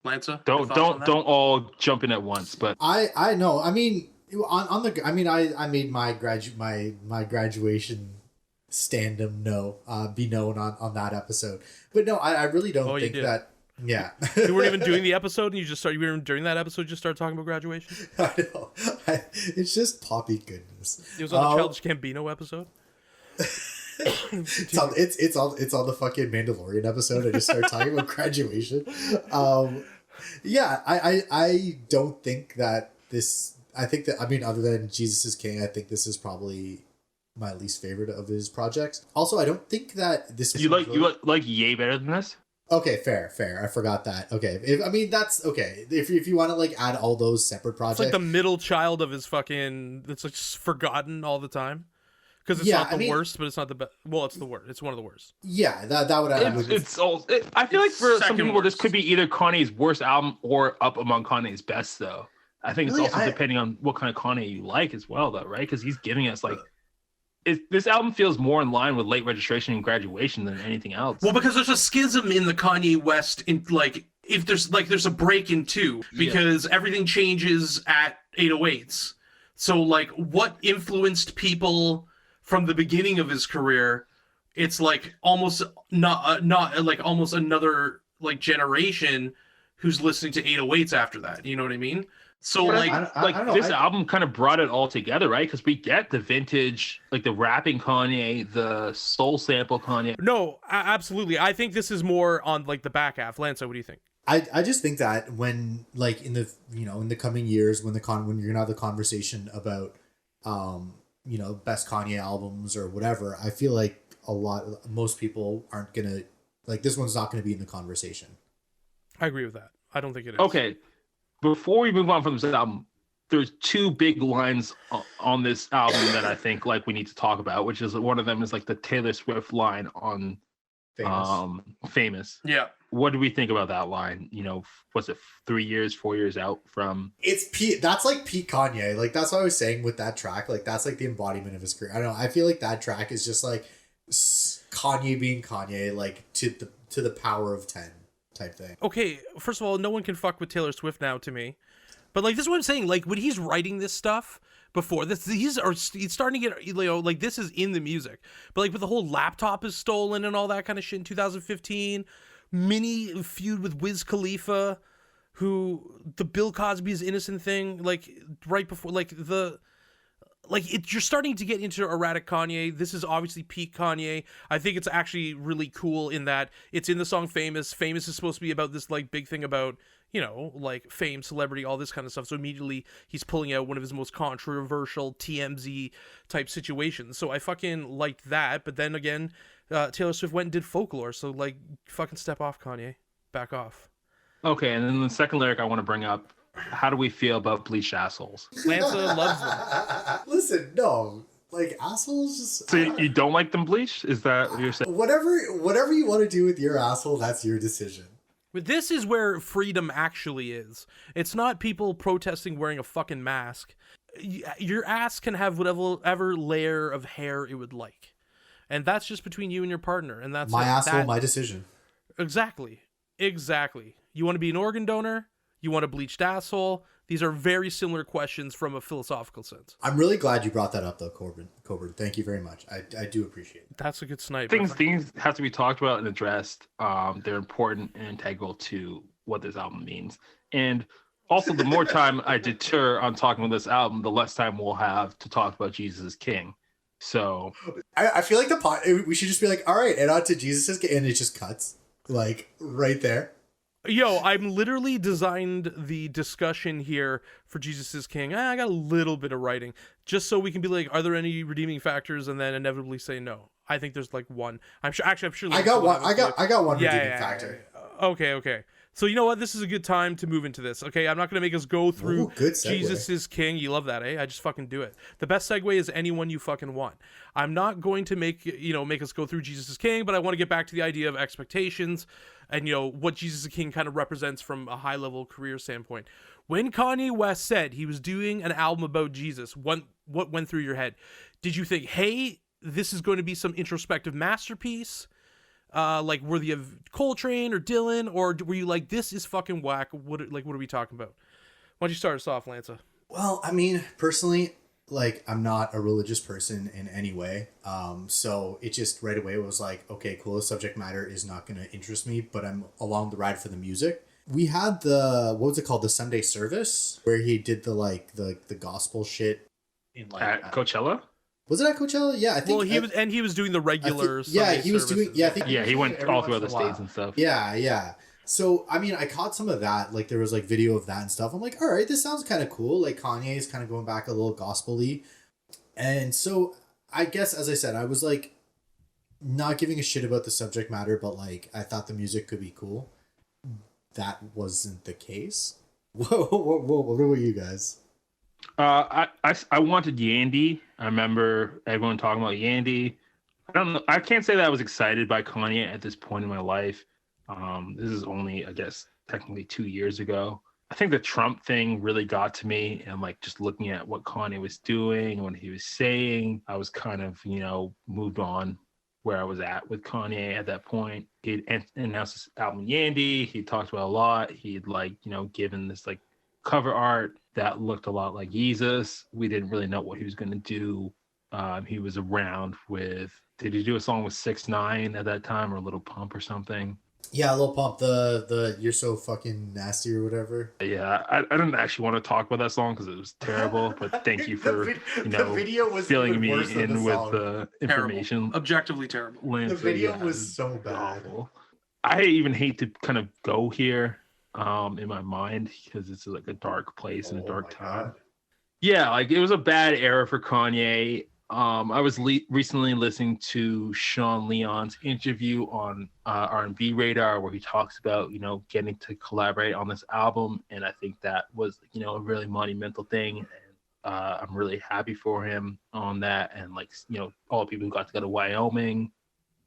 Lanza, Don't all jump in at once, but I know. I mean, I made my graduation be known on that episode. But no, I really don't think that. Yeah. You weren't even doing the episode, and you were during that episode, you just started talking about Graduation? I know. It's just poppy goodness. It was on the Childish Gambino episode? It's on the fucking Mandalorian episode. I just started talking about Graduation. Yeah, I don't think that this. I think that, other than Jesus is King, I think this is probably my least favorite of his projects. Also, I don't think that this. You like Ye better than this? Okay, fair. I forgot that. Okay, that's okay. If you want to add all those separate projects, it's like the middle child of his fucking. It's like just forgotten all the time. Because it's not the worst, but it's not the best. Well, it's the worst. It's one of the worst. Yeah, that would. I feel like for some people, this could be either Kanye's worst album or up among Kanye's best, though. I think it's also depending on what kind of Kanye you like as well, though, right? Because he's giving us this album feels more in line with Late Registration and Graduation than anything else. Well, because there's a schism in the Kanye West if there's a break in two, because everything changes at 808s. So like what influenced people from the beginning of his career, it's like almost not like almost another like generation who's listening to 808s after that. You know what I mean? So like I don't know. This album kind of brought it all together, right? Because we get the vintage, like the rapping Kanye, the soul sample Kanye. No, absolutely. I think this is more on like the back half. Lance, what do you think? I just think that when like in the in the coming years when when you're gonna have the conversation about best Kanye albums or whatever, I feel like most people aren't gonna like this one's not gonna be in the conversation. I agree with that. I don't think it is. Okay, before we move on from this album, there's two big lines on this album that I think like we need to talk about, which is one of them is like the Taylor Swift line on Famous. Yeah. What do we think about that line? Was it 4 years out from? That's like peak Kanye. Like that's what I was saying with that track. Like that's like the embodiment of his career. I don't know. I feel like that track is just like Kanye being Kanye, like to the power of 10 type thing. Okay, first of all, no one can fuck with Taylor Swift now to me. But like this is what I'm saying. Like when he's writing this stuff before this, he's starting to get like this is in the music. But like with the whole laptop is stolen and all that kind of shit in 2015. Mini feud with Wiz Khalifa, who the Bill Cosby is innocent thing, like right before you're starting to get into erratic Kanye. This is obviously peak Kanye. I think it's actually really cool in that it's in the song Famous. Famous is supposed to be about this like big thing about, like fame, celebrity, all this kind of stuff. So immediately he's pulling out one of his most controversial TMZ type situations. So I fucking liked that. But then again, Taylor Swift went and did Folklore. So like fucking step off, Kanye. Back off. Okay, and then the second lyric I want to bring up, how do we feel about bleached assholes? Lanza loves them. Listen, no. Like assholes just So you don't like them bleached? Is that what you're saying? Whatever you want to do with your asshole, that's your decision. But this is where freedom actually is. It's not people protesting wearing a fucking mask. Your ass can have whatever layer of hair it would like. And that's just between you and your partner. And that's my asshole, my decision. Exactly. You want to be an organ donor? You want a bleached asshole? These are very similar questions from a philosophical sense. I'm really glad you brought that up, though, Coburn. Thank you very much. I do appreciate it. That's a good snipe. Things have to be talked about and addressed. They're important and integral to what this album means. And also, the more time I deter on talking about this album, the less time we'll have to talk about Jesus is King. So I feel like we should just be like, all right, and on to Jesus is King, and it just cuts like right there. Yo, I'm literally designed the discussion here for Jesus is King. I got a little bit of writing just so we can be like, are there any redeeming factors? And then inevitably say no. I think there's like one. I'm sure. I got one. I got one redeeming factor. Okay. So you know what? This is a good time to move into this. Okay, I'm not gonna make us go through Jesus is King. You love that, eh? I just fucking do it. The best segue is anyone you fucking want. I'm not going to make us go through Jesus is King, but I want to get back to the idea of expectations and what Jesus is King kind of represents from a high level career standpoint. When Kanye West said he was doing an album about Jesus, what went through your head? Did you think, hey, this is going to be some introspective masterpiece? Like worthy of Coltrane or Dylan, or were you like, this is fucking whack? What are we talking about? Why don't you start us off, Lanza? Well, I mean, personally, like, I'm not a religious person in any way. So it just right away was like, okay, cool. The subject matter is not going to interest me, but I'm along the ride for the music. We had what was it called? The Sunday service where he did the gospel shit in at Coachella. Was it at Coachella? Yeah, I think. Well, he was doing the regular. He was doing. Yeah, I think. Yeah, he went all throughout the states and stuff. Yeah. So I mean, I caught some of that. Like there was like video of that and stuff. I'm like, all right, this sounds kind of cool. Like Kanye is kind of going back a little gospel-y. And so I guess, as I said, I was like not giving a shit about the subject matter, but like I thought the music could be cool. That wasn't the case. Whoa, what about you guys? I wanted Yandy. I remember everyone talking about Yandy. I don't know. I can't say that I was excited by Kanye at this point in my life. This is only, I guess, technically 2 years ago. I think the Trump thing really got to me, and like just looking at what Kanye was doing, what he was saying, I was kind of, moved on where I was at with Kanye at that point. He'd announced his album Yandy. He talked about a lot. He'd given this cover art that looked a lot like Jesus. We didn't really know what he was going to do. He was around with, did he do a song with 6ix9ine at that time, or Little Pump or something? Yeah, Lil Pump, the You're So Fucking Nasty or whatever. Yeah, I didn't actually want to talk about that song because it was terrible, but thank you for, the video was filling me in with song. the information. Terrible. Objectively terrible. The video was so bad. Awful. I even hate to kind of go here in my mind because it's like a dark place and a dark time. God. Yeah, it was a bad era for Kanye. I was recently listening to Sean Leon's interview on R&B Radar, where he talks about, getting to collaborate on this album. And I think that was, a really monumental thing. And I'm really happy for him on that. And all the people who got to go to Wyoming,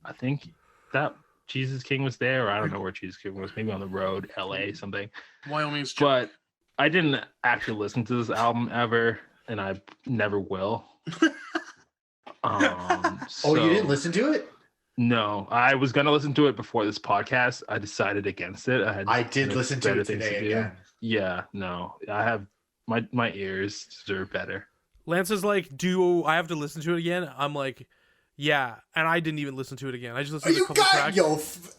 I think that Jesus King was there, or I don't know where Jesus King was, maybe on the road, LA, something. Wyoming's But I didn't actually listen to this album ever, and I never will. Oh, you didn't listen to it? No, I was gonna listen to it before this podcast. I decided against it. I did listen to it today again. Yeah, no, I have my ears deserve better. Lance is like, do I have to listen to it again? I'm like, yeah, and I didn't even listen to it again. I just listened to a couple tracks.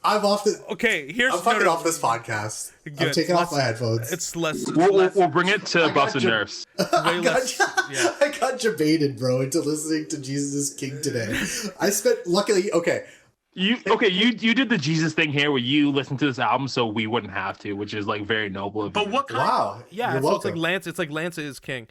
I'm off the. Okay, here's I'm fucking off this podcast. Good. I'm taking off my headphones. It's less. We'll bring it to Bust of Nerfs. I got debated, bro, into listening to Jesus is King today. I spent luckily okay. You did the Jesus thing here where you listened to this album so we wouldn't have to, which is very noble of you. But what kind? Wow. Yeah, You're so welcome. it's like Lance is king.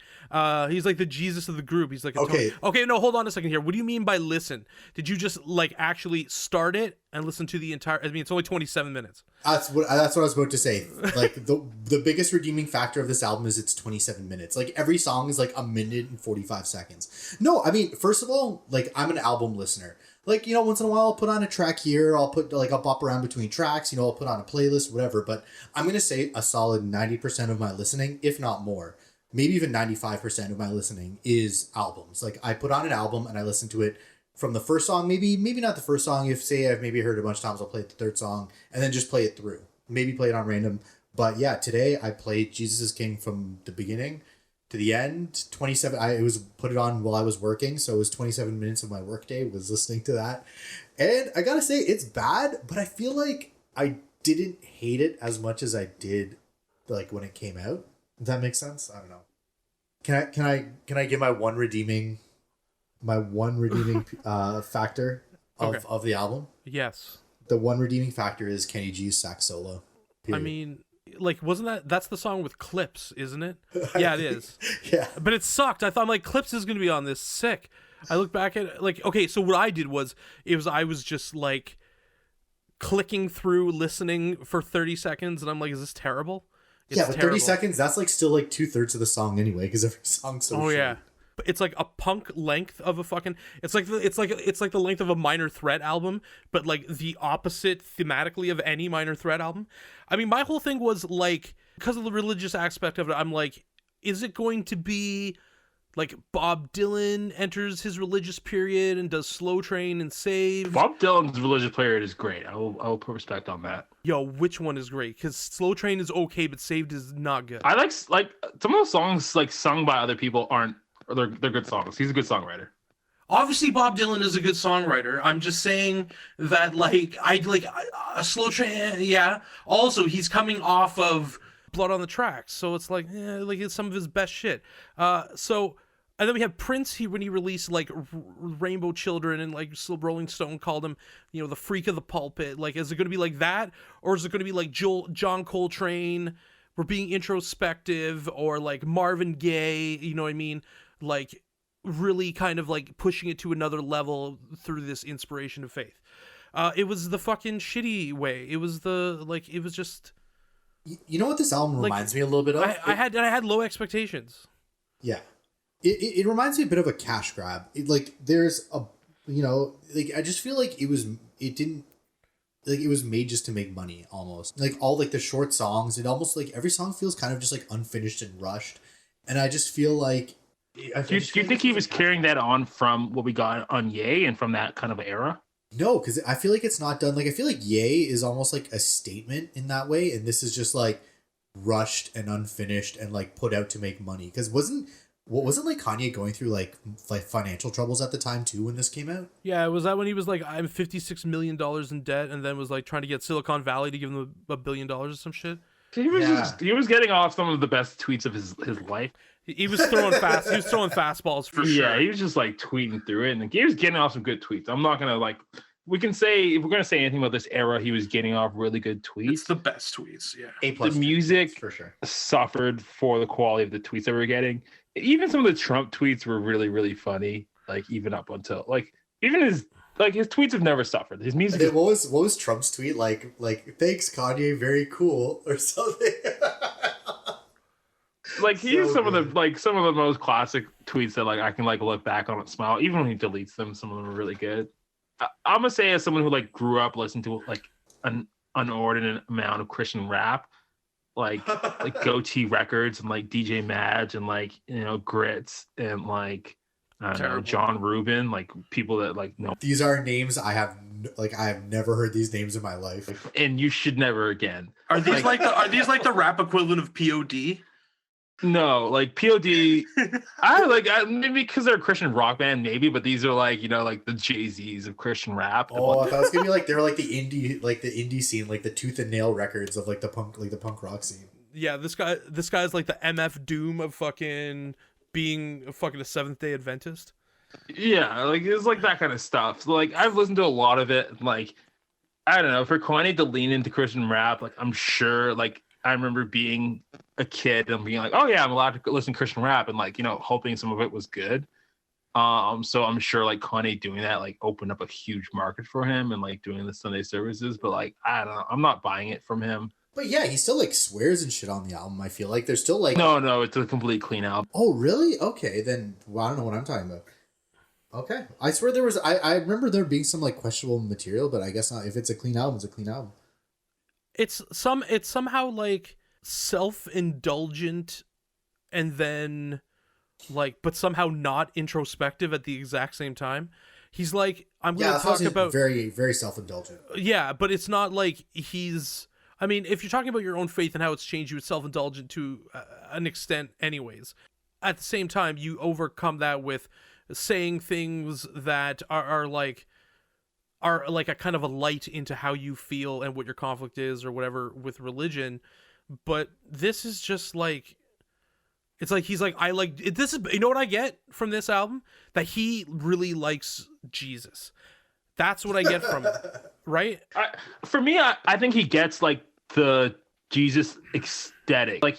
He's like the Jesus of the group. He's like a Okay. Okay, no, hold on a second here. What do you mean by listen? Did you just actually start it and listen to the entire? I mean, it's only 27 minutes. That's what I was about to say. The biggest redeeming factor of this album is it's 27 minutes. Every song is a minute and 45 seconds. No, I mean, first of all, I'm an album listener. Once in a while I'll put on a track here. I'll put I'll bop around between tracks. I'll put on a playlist, whatever. But I'm gonna say a solid 90% of my listening, if not more, maybe even 95% of my listening is albums. I put on an album and I listen to it from the first song, maybe not the first song. If say I've maybe heard it a bunch of times, I'll play the third song and then just play it through. Maybe play it on random. But yeah, today I played Jesus is King from the beginning to the end. 27. I put it on while I was working, so it was 27 minutes of my workday was listening to that. And I gotta say, it's bad, but I feel like I didn't hate it as much as I did when it came out. Does that make sense? I don't know. Can I give my one redeeming factor of the album? Yes. The one redeeming factor is Kenny G's sax solo. Period. I mean, wasn't that's the song with Clips, isn't it? Yeah, it is. Yeah. But it sucked. I thought Clips is gonna be on this. Sick. I look back at it, okay, so what I did was I was just clicking through, listening for 30 seconds, and I'm like, is this terrible? It's yeah, but terrible. 30 seconds, that's still 2/3 of the song anyway, because every song's so short. Yeah. But it's a punk length of a fucking it's like the length of a Minor Threat album, but the opposite thematically of any Minor Threat album. I mean, my whole thing was because of the religious aspect of it, I'm is it going to be Bob Dylan enters his religious period and does Slow Train and Save? Bob Dylan's religious period is great. I will put respect on that. Yo, which one is great? Because Slow Train is okay, but Saved is not good. I like some of those songs sung by other people aren't. They're good songs. He's a good songwriter. Obviously, Bob Dylan is a good songwriter. I'm just saying that a Slow Train. Yeah. Also, he's coming off of Blood on the Tracks, so it's it's some of his best shit. So, and then we have Prince. When he released Rainbow Children, and Rolling Stone called him, the freak of the pulpit. Is it going to be that, or is it going to be John Coltrane? We're being introspective, or Marvin Gaye. You know what I mean? Really kind of pushing it to another level through this inspiration of faith. It was the fucking shitty way. It was it was just. You know what this album reminds me a little bit of? I had low expectations. Yeah. It reminds me a bit of a cash grab. There's a, I just feel it was made just to make money almost. All the short songs, it almost every song feels kind of just unfinished and rushed. And I just feel do you think he was carrying that on from what we got on Ye and from that kind of era? No, because I feel like it's not done. Like, I feel like Yay is almost like a statement in that way, and this is just like rushed and unfinished and like put out to make money. Because wasn't like Kanye going through like financial troubles at the time too when this came out? Yeah, was that when he was like, I'm $56 million in debt, and then was like trying to get Silicon Valley to give him $1 billion or some shit? He was getting off some of the best tweets of his life. He was throwing he was throwing fastballs for sure. Yeah, he was just like tweeting through it, and he was getting off some good tweets. I'm not gonna like. We can say if we're gonna say anything about this era, he was getting off really good tweets. It's the best tweets. Yeah. A+ The music for sure suffered for the quality of the tweets that we were getting. Even some of the Trump tweets were really, really funny. Like even up until like even his tweets have never suffered. His music. What was Trump's tweet like? Thanks Kanye, very cool or something. Like he's So some of good. the some of the most classic tweets that like I can like look back on and smile. Even when he deletes them, some of them are really good. I'm gonna say as someone who like grew up listening to like an inordinate amount of Christian rap, like Goatee Records and like DJ Madge and like Grits and like I don't know, Terrible. John Rubin, like people that like know. These are names I have never heard these names in my life. And you should never again. Are these are these like the rap equivalent of POD? No, like POD. Maybe because they're a Christian rock band, maybe, but these are like like the Jay-Z's of Christian rap. Oh, I thought it was gonna be like they're like the indie scene, like the Tooth and Nail records of like the punk rock scene. Yeah, this guy's like the MF Doom of fucking being a fucking Seventh-day Adventist. Yeah, like it's like that kind of stuff. So, like I've listened to a lot of it. And, like I don't know, for Kanye to lean into Christian rap, like I'm sure, like I remember being a kid and being like, oh yeah, I'm allowed to listen to Christian rap, and like hoping some of it was good. So I'm sure like Kanye doing that like opened up a huge market for him and like doing the Sunday services. But like I don't know, I'm not buying it from him. But yeah, he still like swears and shit on the album. I feel like there's still like No, it's a complete clean album. Oh really? Okay, then I don't know what I'm talking about. Okay, I swear there was. I remember there being some like questionable material, but I guess not. If it's a clean album, it's a clean album. It's somehow like self-indulgent, and then like, but somehow not introspective at the exact same time. He's like, I'm going to talk about very, very self-indulgent. Yeah, but it's not like he's. I mean, if you're talking about your own faith and how it's changed you, it's self-indulgent to an extent, anyways. At the same time, you overcome that with saying things that are like a kind of a light into how you feel and what your conflict is or whatever with religion. But this is just like, it's like he's like, I like this is, you know what I get from this album? That he really likes Jesus. That's what I get from it, right? For me, I think he gets like the Jesus aesthetic. Like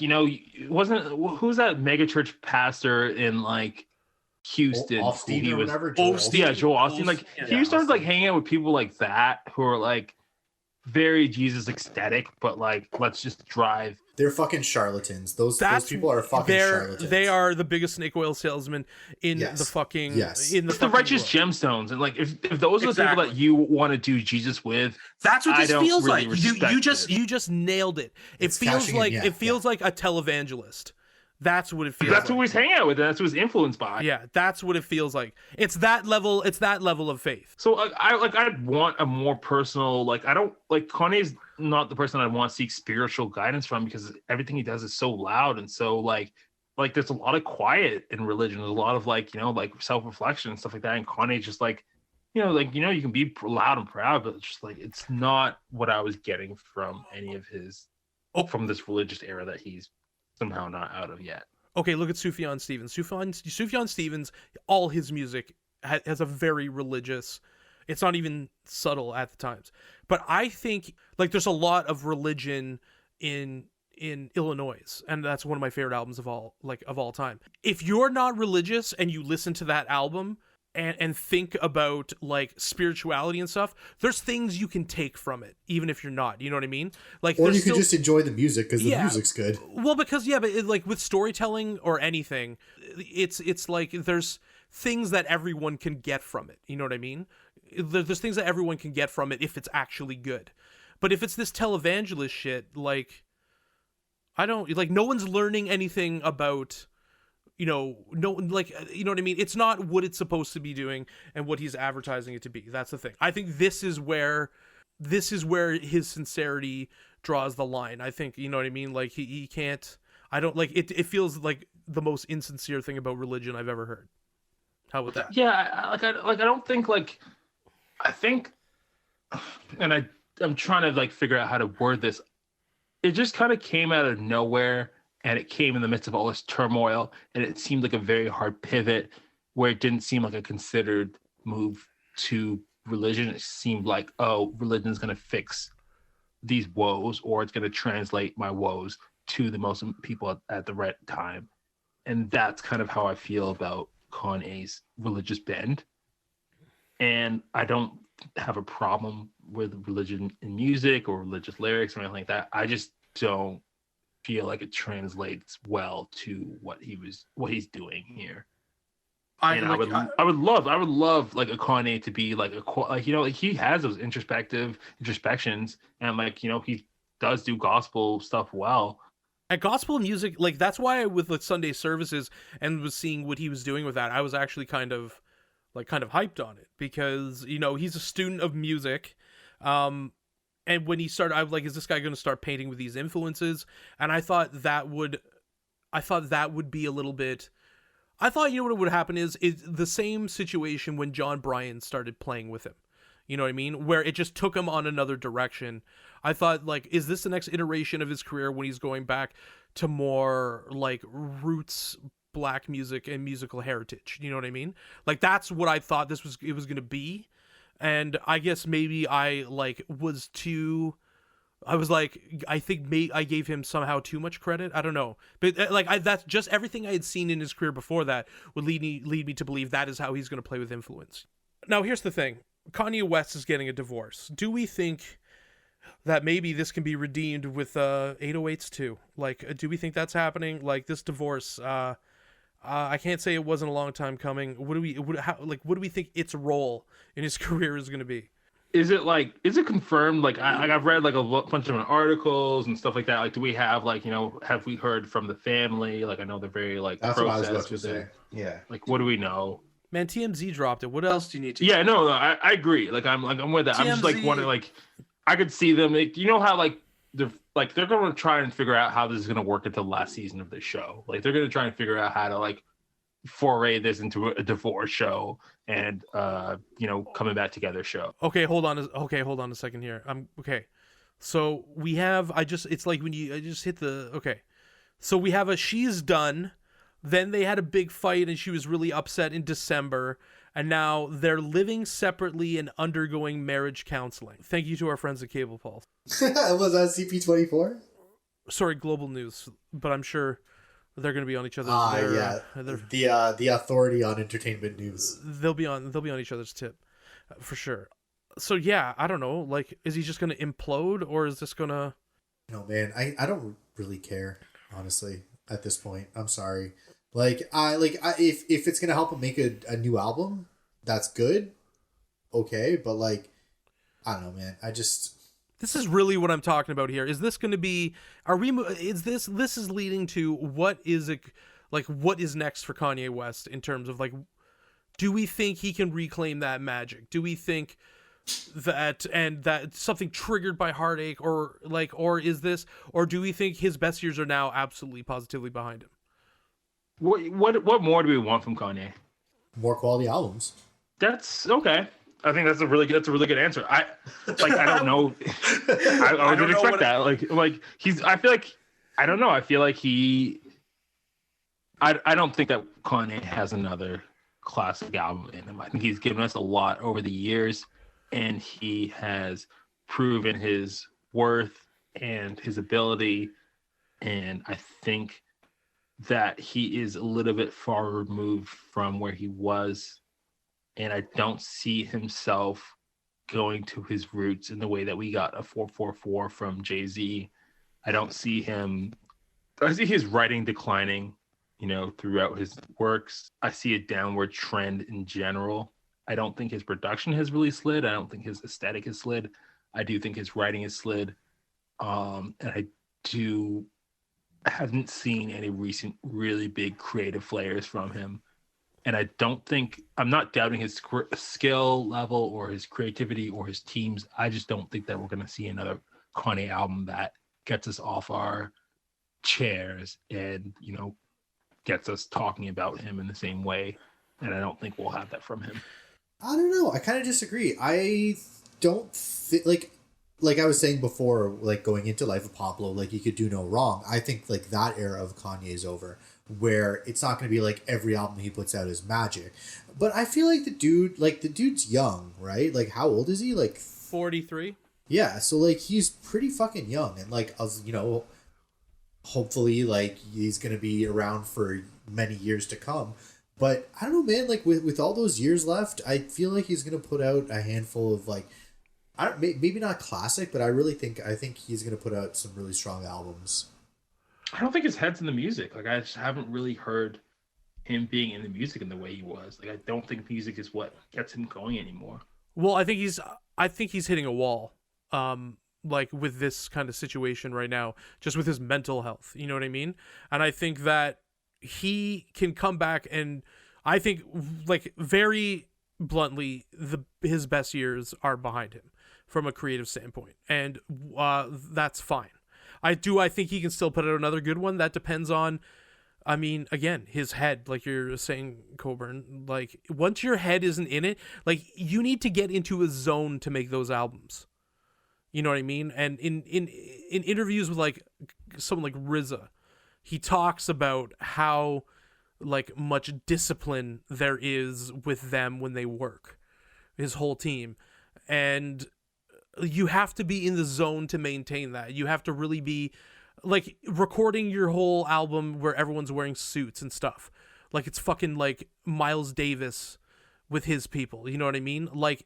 wasn't who's that megachurch pastor in like Houston? Osteen He or was whatever. yeah, Joel Osteen. Like Yeah, he started like Osteen. hanging out with people like that who are like very Jesus aesthetic, but like let's just drive. They're fucking charlatans. Those people are fucking charlatans. They are the biggest snake oil salesmen in Yes. the fucking Yes. in the It's the fucking righteous world. gemstones, and like if those are the people Exactly. that you want to do Jesus with, That's what I this don't feels really like. You respect just it. You just nailed it. It's cashing in, yeah, It feels like a televangelist. That's what it feels that's like. who he's hanging out with, and that's who he's influenced by. Yeah, that's what it feels like. It's that level of faith. So I'd want a more personal, like I don't like Kanye's not the person I want to seek spiritual guidance from, because everything he does is so loud and so like there's a lot of quiet in religion. There's a lot of like self-reflection and stuff like that. And Kanye's just like you can be loud and proud, but it's just like it's not what I was getting from any of his from this religious era that he's somehow not out of yet. Okay, look at Sufjan Stevens. Sufjan Stevens, all his music has a very religious. It's not even subtle at the times. But I think like there's a lot of religion in Illinois, and that's one of my favorite albums of all time. If you're not religious and you listen to that album and think about like spirituality and stuff, there's things you can take from it, even if you're not. You know what I mean? Like, or there's you could just enjoy the music because the Yeah. music's good. Well, because like with storytelling or anything, it's like there's things that everyone can get from it. You know what I mean? There's things that everyone can get from it if it's actually good. But if it's this televangelist shit, like I don't like, no one's learning anything about no, like, you know what I mean? It's not what it's supposed to be doing and what he's advertising it to be. That's the thing. I think this is where his sincerity draws the line. I think, you know what I mean? Like, he can't, I don't, like, it feels like the most insincere thing about religion I've ever heard. How about that? Yeah, I don't think, like, I think, and I'm trying to, like, figure out how to word this. It just kind of came out of nowhere, and it came in the midst of all this turmoil, and it seemed like a very hard pivot where it didn't seem like a considered move to religion. It seemed like, oh, religion is going to fix these woes, or it's going to translate my woes to the most people at the right time. And that's kind of how I feel about Kanye's religious bend. And I don't have a problem with religion in music or religious lyrics or anything like that. I just don't feel like it translates well to what he's doing here. I would love like a Kanye to be like like he has those introspections, and like he does do gospel stuff well. And gospel music, like, that's why with the Sunday services and was seeing what he was doing with that, I was actually kind of hyped on it, because he's a student of music, and when he started, I was like, is this guy going to start painting with these influences? And I thought that would be a little bit. I thought, what would happen is the same situation when John Bryan started playing with him. You know what I mean? Where it just took him on another direction. I thought, like, is this the next iteration of his career when he's going back to more like roots black music and musical heritage? You know what I mean? Like, that's what I thought it was going to be. And I guess maybe I think I gave him somehow too much credit. I don't know. But that's just everything I had seen in his career before that would lead me to believe that is how he's going to play with influence. Now, here's the thing. Kanye West is getting a divorce. Do we think that maybe this can be redeemed with 808s too? Like, do we think that's happening? Like, this divorce, I can't say it wasn't a long time coming. What do we think its role in his career is going to be? Is it confirmed? Like, I've read like a bunch of articles and stuff like that. Like, do we have have we heard from the family? Like, I know they're very like That's what I was about processed to with say. it. Yeah. Like, what do we know? Man, TMZ dropped it. What else do you need to? Yeah, no, I agree. Like, I'm with that. I'm just like wondering, like, I could see them. Like, how like they're going to try and figure out how this is going to work into the last season of the show. Like, they're going to try and figure out how to like foray this into a divorce show and coming back together show. Okay, hold on a second here. Okay. So we have it's like when I just hit the okay. So we have she's done. Then they had a big fight and she was really upset in December, and now they're living separately and undergoing marriage counseling. Thank you to our friends at Cable Pulse. Was that CP24? Sorry, Global News, but I'm sure they're going to be on each other's. The authority on entertainment news. They'll be on each other's tip, for sure. So yeah, I don't know. Like, is he just going to implode, or is this going to? No, man, I don't really care, honestly, at this point. I'm sorry. If it's gonna help him make a new album, that's good. Okay, but like, I don't know, man. This is really what I'm talking about here. Is this going to be? This is leading to what is it? Like, what is next for Kanye West in terms of like, do we think he can reclaim that magic? Do we think that something triggered by heartache, or do we think his best years are now absolutely positively behind him? What more do we want from Kanye? More quality albums. That's okay. I think that's a really good answer. I don't know. I didn't expect that. Like he's. I feel like I don't know. I feel like he. I don't think that Kanye has another classic album in him. I think he's given us a lot over the years, and he has proven his worth and his ability. And I think that he is a little bit far removed from where he was, and I don't see himself going to his roots in the way that we got a 444 from Jay-Z. I see his writing declining, throughout his works. I see a downward trend in general. I don't think his production has really slid. I don't think his aesthetic has slid. I do think his writing has slid. And I do haven't seen any recent really big creative flares from him. And I don't think, I'm not doubting his skill level or his creativity or his teams. I just don't think that we're going to see another Kanye album that gets us off our chairs and, you know, gets us talking about him in the same way. And I don't think we'll have that from him. I don't know. I kind of disagree. I don't like I was saying before, like going into Life of Pablo, like you could do no wrong. I think like that era of Kanye is over, where it's not going to be like every album he puts out is magic. But I feel like the dude's young, right? Like how old is he? Like 43. Yeah, so like he's pretty fucking young, and like you know, hopefully like he's gonna be around for many years to come. But I don't know, man. Like with all those years left, I feel like he's gonna put out a handful of like, maybe not classic, but I think he's gonna put out some really strong albums. I don't think his head's in the music. Like I just haven't really heard him being in the music in the way he was. Like I don't think music is what gets him going anymore. Well, I think he's hitting a wall. Like with this kind of situation right now, just with his mental health, you know what I mean? And I think that he can come back, and I think like very bluntly, his best years are behind him from a creative standpoint, and that's fine. I think he can still put out another good one. That depends on, I mean, again, his head, like you're saying, Coburn, like once your head isn't in it, like you need to get into a zone to make those albums. You know what I mean? And in interviews with like someone like RZA, he talks about how like much discipline there is with them when they work, his whole team. And you have to be in the zone to maintain that. You have to really be like recording your whole album where everyone's wearing suits and stuff. Like it's fucking like Miles Davis with his people. You know what I mean? Like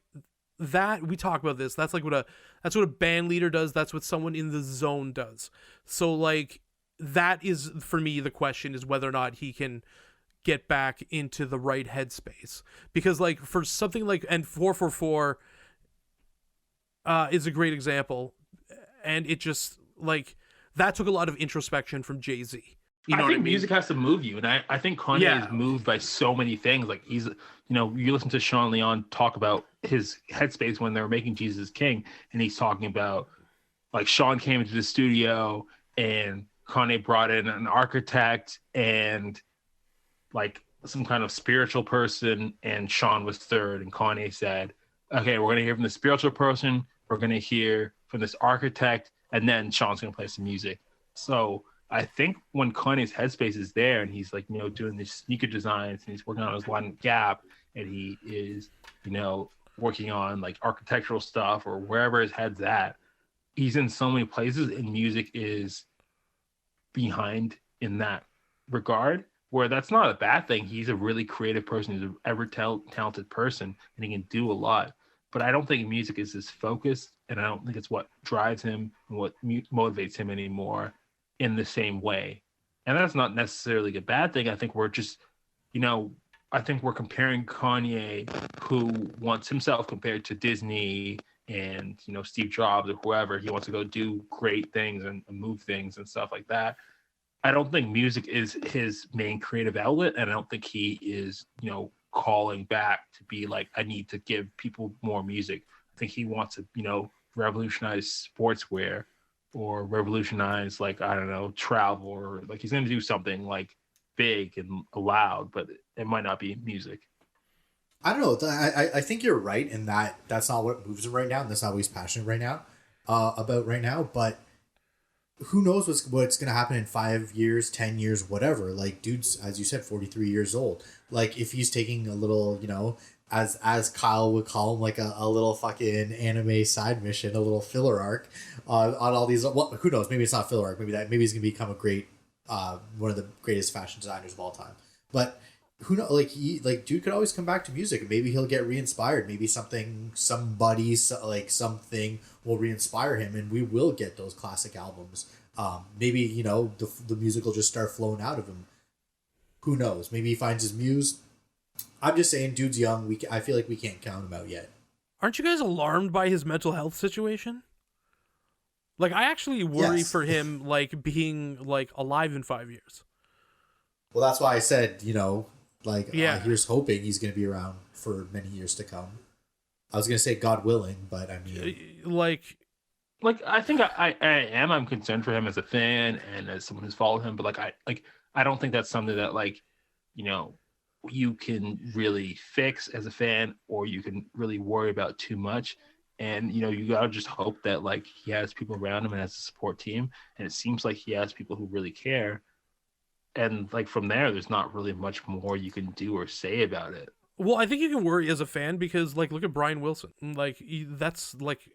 that, we talk about this. That's like what a band leader does. That's what someone in the zone does. So like that is, for me, the question is whether or not he can get back into the right headspace. Because like for something like, and 444 is a great example, and it just like that took a lot of introspection from Jay-Z. You know I think what I mean? music has to move you, and I think Kanye is moved by so many things. Like he's, you know, you listen to Sean Leon talk about his headspace when they were making Jesus King, and he's talking about like Sean came into the studio and Kanye brought in an architect and like some kind of spiritual person, and Sean was third, and Kanye said, "Okay, we're gonna hear from the spiritual person, we're gonna hear from this architect, and then Sean's gonna play some music." So I think when Kanye's headspace is there and he's like, you know, doing these sneaker designs and he's working on his one Gap and he is, you know, working on like architectural stuff or wherever his head's at, he's in so many places and music is behind in that regard, where that's not a bad thing. He's a really creative person. He's an ever talented person and he can do a lot. But I don't think music is his focus, and I don't think it's what drives him and what motivates him anymore in the same way. And that's not necessarily a bad thing. I think we're just, you know, I think we're comparing Kanye, who wants himself compared to Disney and, you know, Steve Jobs or whoever. He wants to go do great things and move things and stuff like that. I don't think music is his main creative outlet, and I don't think he is, you know, calling back to be like, I need to give people more music. I think he wants to, you know, revolutionize sportswear or revolutionize, like, I don't know, travel, or like he's going to do something like big and loud, but it might not be music. I don't know. I think you're right in that that's not what moves him right now, and that's not what he's passionate right now about right now. But who knows what's gonna happen in 5 years, 10 years, whatever. Like, dude's, as you said, 43 years old. Like, if he's taking a little, you know, as Kyle would call him, like a little fucking anime side mission, a little filler arc on all these. Well, who knows? Maybe it's not filler arc. Maybe he's gonna become a great one of the greatest fashion designers of all time. But who knows? Like dude could always come back to music, and maybe he'll get re-inspired. Maybe something will re-inspire him, and we will get those classic albums. Maybe, you know, the music will just start flowing out of him. Who knows? Maybe he finds his muse. I'm just saying, dude's young. I feel like we can't count him out yet. Aren't you guys alarmed by his mental health situation? Like, I actually worry Yes. for him, like, being, like, alive in 5 years. Well, that's why I said, you know, like, Yeah. here's hoping he's going to be around for many years to come. I was going to say God willing, but I mean, Like, I think I'm concerned for him as a fan and as someone who's followed him, but I don't think that's something that, like, you know, you can really fix as a fan, or you can really worry about too much. And, you know, you gotta just hope that, like, he has people around him and has a support team, and it seems like he has people who really care. And, like, from there, there's not really much more you can do or say about it. well, I think you can worry as a fan because, like, look at Brian Wilson. Like, that's, like,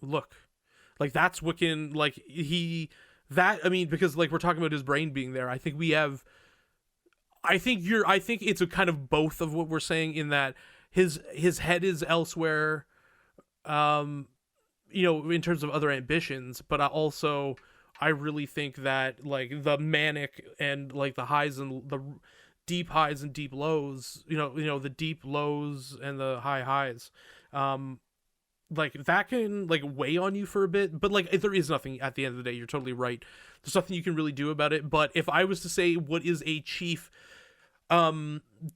look. Like, that's what can, like, I mean, because, like, we're talking about his brain being there. I think I think it's a kind of both of what we're saying, in that his head is elsewhere, you know, in terms of other ambitions, but I really think that, like, the manic and, like, the highs and the deep highs and deep lows, you know, the deep lows and the high highs, like, that can, like, weigh on you for a bit. But, like, if there is nothing at the end of the day, you're totally right. There's nothing you can really do about it. But if I was to say what is a chief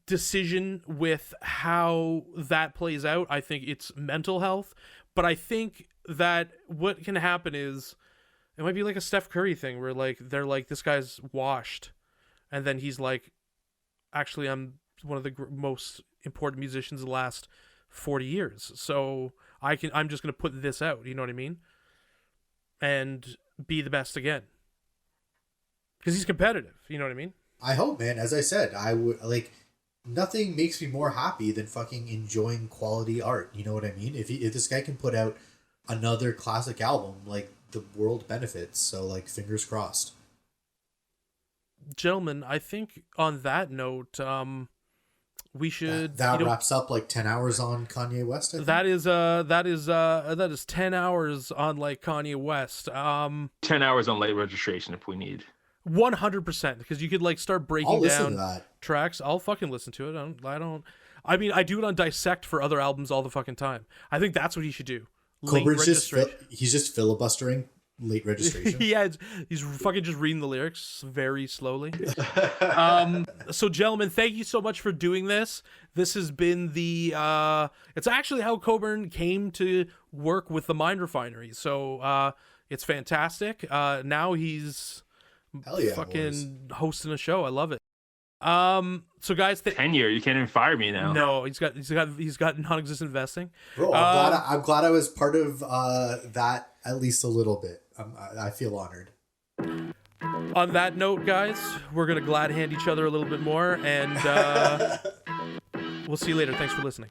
decision with how that plays out, I think it's mental health. But I think that what can happen is it might be like a Steph Curry thing, where, like, they're like, this guy's washed, and then he's like, actually, I'm one of the most important musicians of the last 40 years, so I'm just gonna put this out, you know what I mean, and be the best again, because he's competitive, you know what I mean. I hope, man. As I said, I would, like, nothing makes me more happy than fucking enjoying quality art. You know what I mean? If this guy can put out another classic album, like, the world benefits. So, like, fingers crossed. Gentlemen, I think on that note, we should That wraps up like 10 hours on Kanye West. I think. that is 10 hours on, like, Kanye West. 10 hours on late registration if we need. 100%, because you could, like, start breaking I'll listen down to that. tracks. I'll fucking listen to it. I mean, I do it on Dissect for other albums all the fucking time. I think that's what he should do. Late Coburn's registration. he's just filibustering late registration. Yeah, he's fucking just reading the lyrics very slowly. So, gentlemen, thank you so much for doing this. This has been it's actually how Coburn came to work with the Mind Refinery. So it's fantastic. Now he's Hell yeah, fucking hosting a show. I love it. So, guys, Tenure, you can't even fire me now. no, he's got non-existent vesting. Bro, I'm glad I was part of that at least a little bit. I feel honored. On that note, guys, we're gonna glad hand each other a little bit more, and we'll see you later. Thanks for listening.